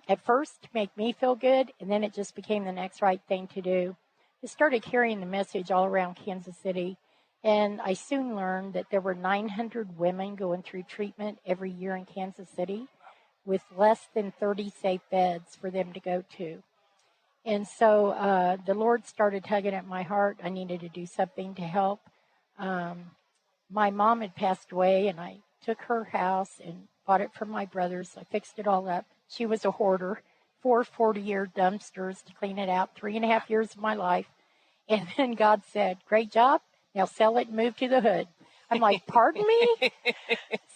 at first to make me feel good, and then it just became the next right thing to do. I started carrying the message all around Kansas City, and I soon learned that there were 900 women going through treatment every year in Kansas City with less than 30 safe beds for them to go to. And so the Lord started tugging at my heart. I needed to do something to help. My mom had passed away, and I took her house and bought it from my brothers. I fixed it all up. She was a hoarder. 4 40-year dumpsters to clean it out, 3.5 years of my life. And then God said, great job. Now sell it and move to the hood. I'm like, pardon me?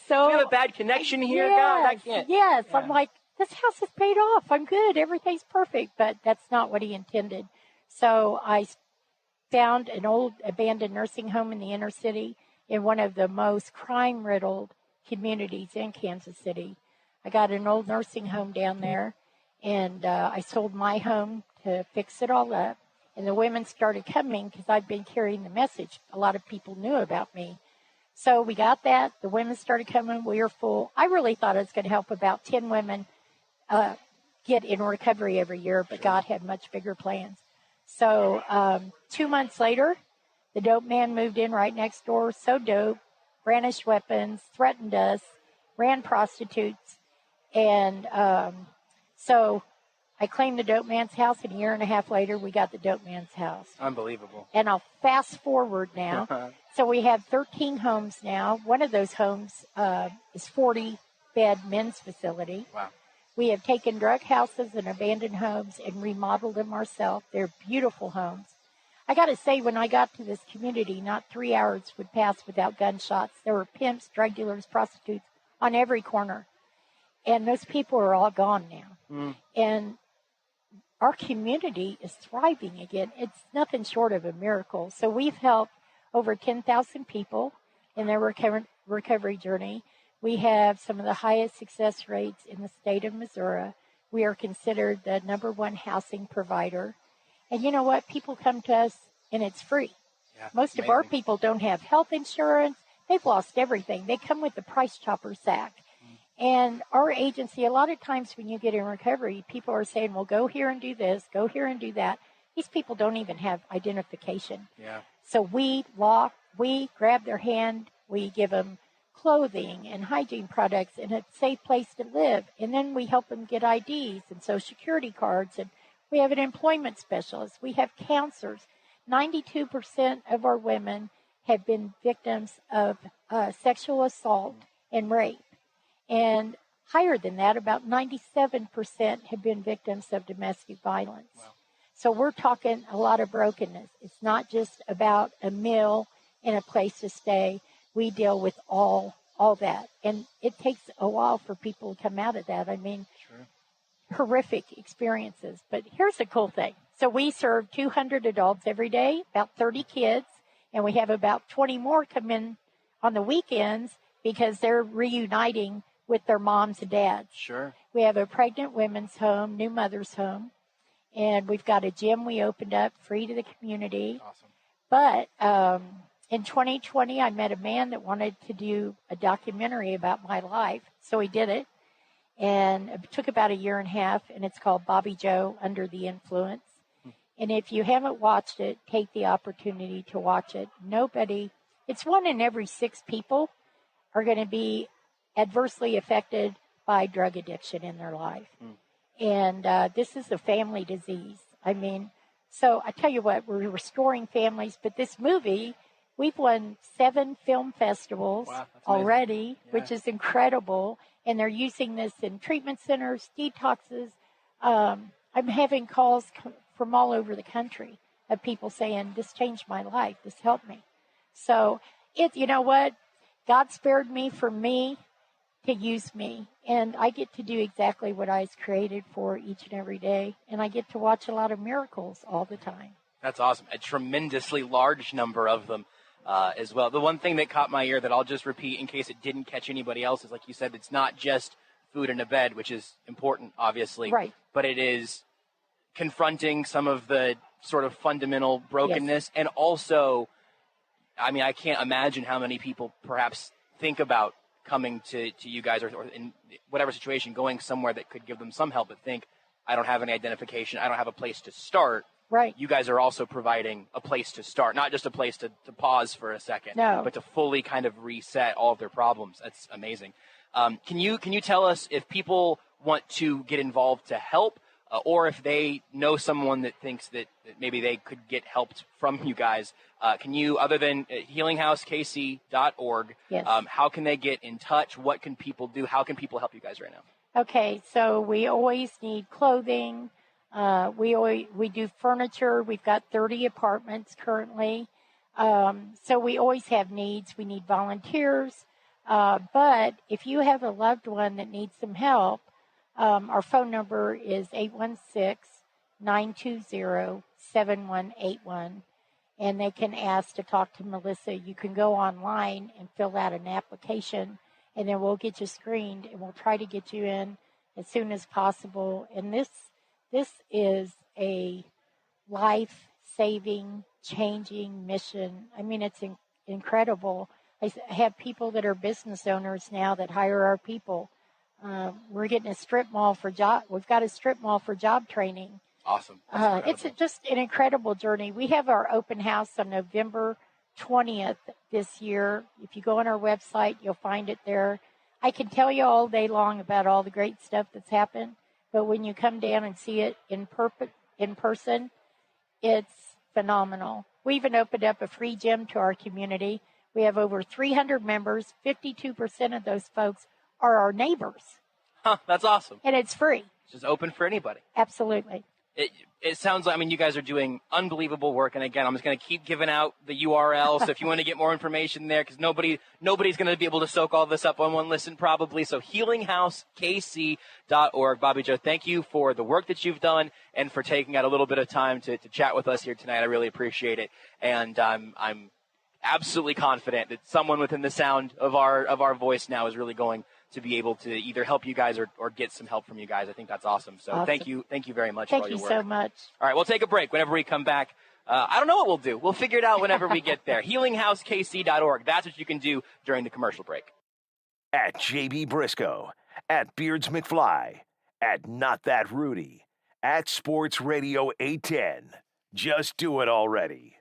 So we have a bad connection here, yes, God. I can't. Yes. Yeah. I'm like, this house is paid off. I'm good. Everything's perfect. But that's not what he intended. So I found an old abandoned nursing home in the inner city in one of the most crime-riddled communities in Kansas City. I got an old nursing home down there, and I sold my home to fix it all up. And the women started coming because I'd been carrying the message. A lot of people knew about me. So we got that. The women started coming. We were full. I really thought I was going to help about 10 women get in recovery every year, but God had much bigger plans. So 2 months later, the dope man moved in right next door, so dope, brandished weapons, threatened us, ran prostitutes. And so I claimed the dope man's house, and 1.5 years later, we got the dope man's house. Unbelievable. And I'll fast forward now. So we have 13 homes now. One of those homes is 40-bed men's facility. Wow. We have taken drug houses and abandoned homes and remodeled them ourselves. They're beautiful homes. I got to say, when I got to this community, not 3 hours would pass without gunshots. There were pimps, drug dealers, prostitutes on every corner. And those people are all gone now. And our community is thriving again. It's nothing short of a miracle. So we've helped over 10,000 people in their recovery journey. We have some of the highest success rates in the state of Missouri. We are considered the #1 housing provider. And you know what? People come to us, and it's free. Yeah, most of our people don't have health insurance. They've lost everything. They come with the Price Chopper sack. And our agency, a lot of times when you get in recovery, people are saying, well, go here and do this, go here and do that. These people don't even have identification. Yeah. So we grab their hand, we give them clothing and hygiene products and a safe place to live. And then we help them get IDs and Social Security cards. And we have an employment specialist. We have counselors. 92% of our women have been victims of sexual assault and rape. And higher than that. About 97% have been victims of domestic violence. Wow. So we're talking a lot of brokenness. It's not just about a meal and a place to stay. We deal with all that. And it takes a while for people to come out of that. I mean, horrific experiences. But here's the cool thing. So we serve 200 adults every day, about 30 kids, and we have about 20 more come in on the weekends because they're reuniting with their moms and dads. Sure. We have a pregnant women's home, new mother's home, and we've got a gym we opened up free to the community. Awesome. But in 2020, I met a man that wanted to do a documentary about my life, so he did it. And it took about a year and a half, and it's called Bobby Joe Under the Influence. And if you haven't watched it, take the opportunity to watch it. It's 1 in every 6 people are going to be adversely affected by drug addiction in their life. And this is a family disease. I mean, so I tell you what, we're restoring families, but this movie, we've won 7 film festivals already, which is incredible. And they're using this in treatment centers, detoxes. I'm having calls from all over the country of people saying, this changed my life, this helped me. So you know what? God spared me for me to use me. And I get to do exactly what I was created for each and every day. And I get to watch a lot of miracles all the time. That's awesome. A tremendously large number of them as well. The one thing that caught my ear that I'll just repeat in case it didn't catch anybody else's, like you said, it's not just food and a bed, which is important, obviously. Right. But it is confronting some of the sort of fundamental brokenness. And also, I mean, I can't imagine how many people perhaps think about coming to you guys or in whatever situation, going somewhere that could give them some help, but think, I don't have any identification, I don't have a place to start. Right. You guys are also providing a place to start, not just a place to pause for a second, but to fully kind of reset all of their problems. That's amazing. Can you tell us if people want to get involved to help, or if they know someone that thinks that maybe they could get helped from you guys, can you, other than healinghousek.org, how can they get in touch? What can people do? How can people help you guys right now? Okay, so we always need clothing. We do furniture. We've got 30 apartments currently. So we always have needs. We need volunteers. But if you have a loved one that needs some help, our phone number is 816-920-7181, and they can ask to talk to Melissa. You can go online and fill out an application, and then we'll get you screened, and we'll try to get you in as soon as possible. And this is a life-saving, changing mission. I mean, it's incredible. I have people that are business owners now that hire our people. We're getting a strip mall for job. We've got a strip mall for job training. Awesome. It's just an incredible journey. We have our open house on November 20th this year. If you go on our website, you'll find it there. I can tell you all day long about all the great stuff that's happened, but when you come down and see it in person, it's phenomenal. We even opened up a free gym to our community. We have over 300 members. 52% of those folks are our neighbors. That's awesome. And it's free. It's just open for anybody. Absolutely. It sounds like, I mean, you guys are doing unbelievable work. And again, I'm just going to keep giving out the URL. So if you want to get more information there, because nobody's going to be able to soak all this up on one listen probably. So healinghouse.kc.org. Bobby Joe, thank you for the work that you've done and for taking out a little bit of time to chat with us here tonight. I really appreciate it. And I'm absolutely confident that someone within the sound of our voice now is really going to be able to either help you guys or get some help from you guys. I think that's awesome. So Thank you very much for all your work. Thank you so much. All right, we'll take a break. Whenever we come back, I don't know what we'll do. We'll figure it out whenever we get there. HealingHouseKC.org. That's what you can do during the commercial break. At JB Brisco, at Beards McFly, at Not That Rudy, at Sports Radio 810. Just do it already.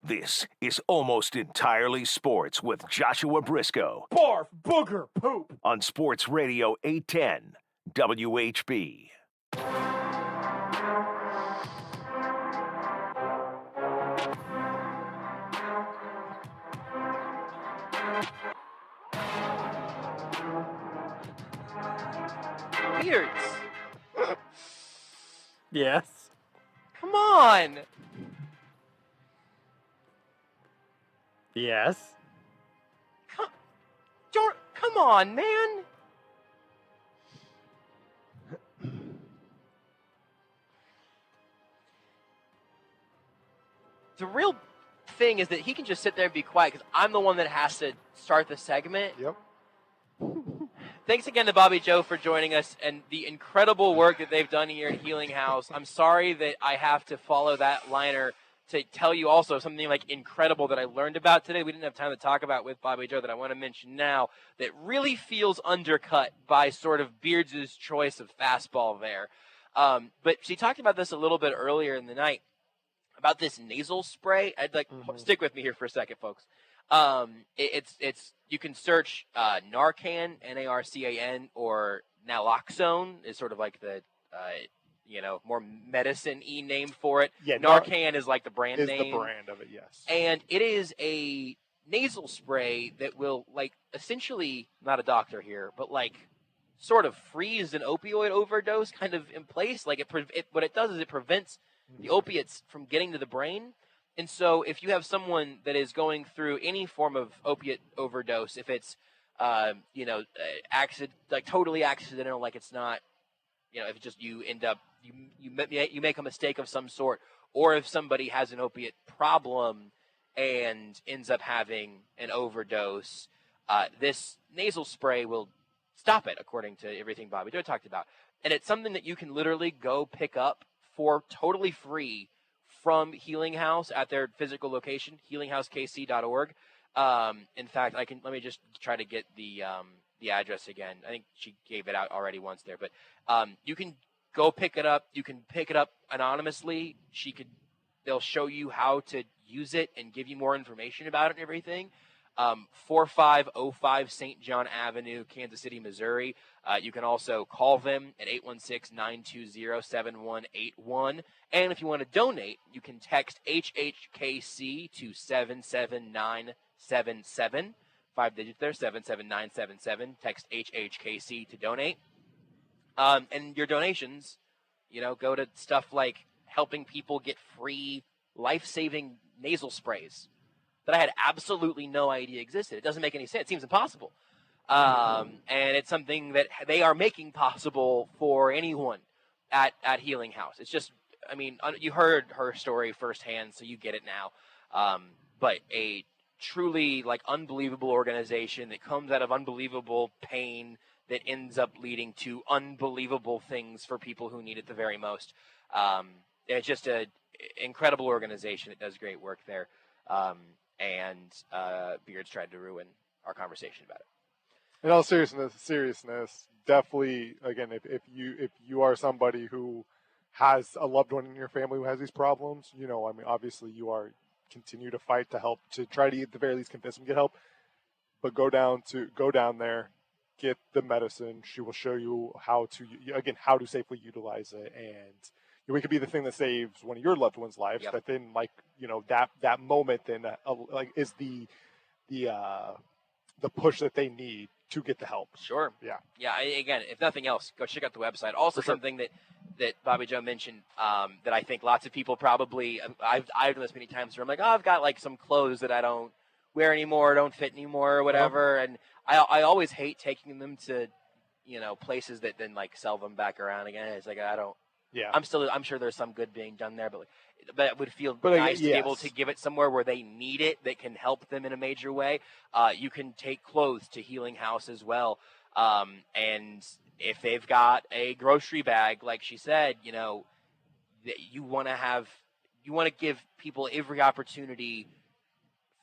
This is Almost Entirely Sports with Joshua Brisco. Barf, booger, poop. On Sports Radio 810 WHB. Beards. Yes. Come on. Yes. Come on, man. The real thing is that he can just sit there and be quiet because I'm the one that has to start the segment. Yep. Thanks again to Bobby Joe for joining us and the incredible work that they've done here at Healing House. I'm sorry that I have to follow that liner to tell you also something like incredible that I learned about today. We didn't have time to talk about with Bobby Joe that I want to mention now that really feels undercut by sort of Beards' choice of fastball there. But she talked about this a little bit earlier in the night about this nasal spray. I'd like stick with me here for a second, folks. It's you can search Narcan, Narcan, or naloxone is sort of like the more medicine-y name for it. Yeah, Narcan is like the brand name. Is the brand of it, yes. And it is a nasal spray that will, like, essentially, not a doctor here, but, like, sort of freeze an opioid overdose kind of in place. Like, what it does is it prevents the opiates from getting to the brain. And so if you have someone that is going through any form of opiate overdose, if it's, totally accidental, like it's not, if it's just you end up, you make a mistake of some sort, or if somebody has an opiate problem and ends up having an overdose, this nasal spray will stop it, according to everything Bobby Joe talked about. And it's something that you can literally go pick up for totally free from Healing House at their physical location, healinghousekc.org. In fact, let me just try to get the address again. I think she gave it out already once there, but you can go pick it up. You can pick it up anonymously. They'll show you how to use it and give you more information about it and everything. 4505 St. John Avenue, Kansas City, Missouri. You can also call them at 816-920-7181. And if you want to donate, you can text HHKC to 77977. 5 digits there, 77977. Text HHKC to donate. And your donations, go to stuff like helping people get free life-saving nasal sprays that I had absolutely no idea existed. It doesn't make any sense. It seems impossible. And it's something that they are making possible for anyone at Healing House. It's just, you heard her story firsthand, so you get it now. But a truly, unbelievable organization that comes out of unbelievable pain that ends up leading to unbelievable things for people who need it the very most. It's just an incredible organization that does great work there. And Beards tried to ruin our conversation about it. In all seriousness, definitely, again, if you are somebody who has a loved one in your family who has these problems, obviously you are continue to fight to help, to try to at the very least convince them to get help. But go down there, get the medicine. She will show you how to safely utilize it, and it could be the thing that saves one of your loved ones' lives. Yep. That then, that moment then, is the push that they need to get the help. Sure. Yeah. Yeah. Again, if nothing else, go check out the website. Also, something that Bobby Joe mentioned that I think lots of people probably I've done this many times where I'm like, I've got some clothes that I don't wear anymore, don't fit anymore, or whatever, and I always hate taking them to places that then sell them back around again. It's like I don't. Yeah. I'm sure there's some good being done there, but it would feel nice to be able to give it somewhere where they need it, that can help them in a major way. You can take clothes to Healing House as well. And if they've got a grocery bag, like she said, you want to give people every opportunity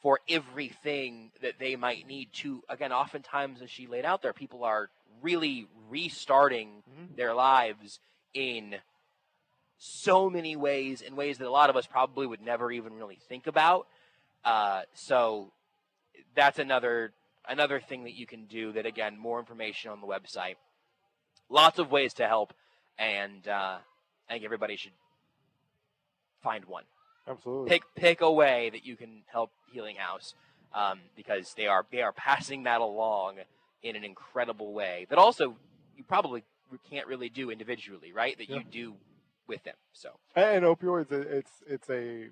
for everything that they might need to. Again, oftentimes, as she laid out there, people are really restarting their lives in so many ways, in ways that a lot of us probably would never even really think about. So that's another thing that you can do. That, again, more information on the website. Lots of ways to help, and I think everybody should find one. Absolutely. Pick a way that you can help Healing House, because they are passing that along in an incredible way that also you probably can't really do individually, right? That you do with them. So, and opioids, it's a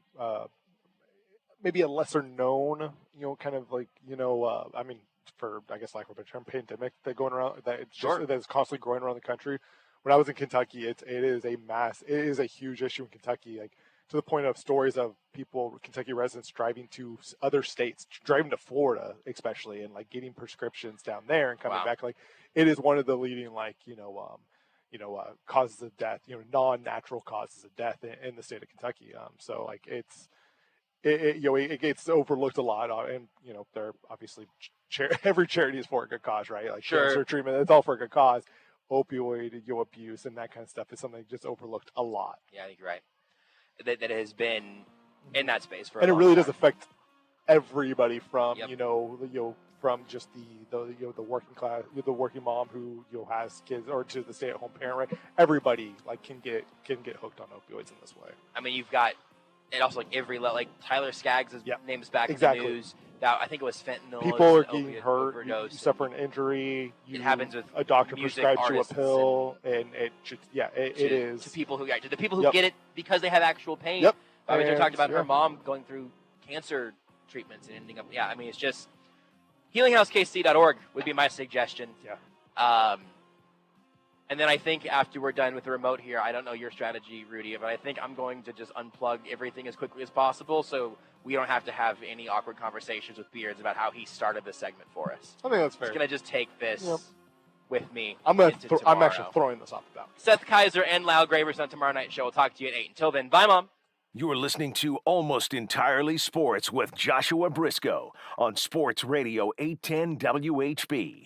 maybe a lesser known, kind of like, I mean, for, I guess, lack of a better term, pandemic that going around, that it's just, that is constantly growing around the country. When I was in Kentucky, it is a huge issue in Kentucky, like to the point of stories of people, Kentucky residents, driving to other states, driving to Florida especially, and like getting prescriptions down there and coming back. Like, it is one of the leading, like, causes of death, non-natural causes of death in the state of Kentucky. So like it gets overlooked a lot, and they're obviously every charity is for a good cause, right? Like cancer treatment, it's all for a good cause. Opioid abuse and that kind of stuff is something just overlooked a lot. Yeah, I think you're right. That has been in that space for, and a it really long does affect everybody from Yep. from just the working class, the working mom who has kids, or to the stay-at-home parent, right? Everybody like can get hooked on opioids in this way. I mean, you've got it also, like every like Tyler Skaggs' name is back in Exactly. the news. That I think it was fentanyl. People are an getting opiate hurt. overdose, You suffer an injury. It happens with a doctor music prescribes you a artists pill, and it just it is to people who to the people who get it because they have actual pain. Yep. I was And, talked about her mom going through cancer treatments and ending up. Yeah, I mean, it's just healinghouse.kc.org would be my suggestion. Yeah. And then I think after we're done with the remote here, I don't know your strategy, Rudy, but I think I'm going to just unplug everything as quickly as possible so we don't have to have any awkward conversations with Beards about how he started the segment for us. I think that's fair. I'm going to just take this with me. I'm actually throwing this off the bat. Seth Kaiser and Lyle Gravers on tomorrow night's show. We'll talk to you at 8. Until then, bye, Mom. You're listening to Almost Entirely Sports with Joshua Brisco on Sports Radio 810 WHB.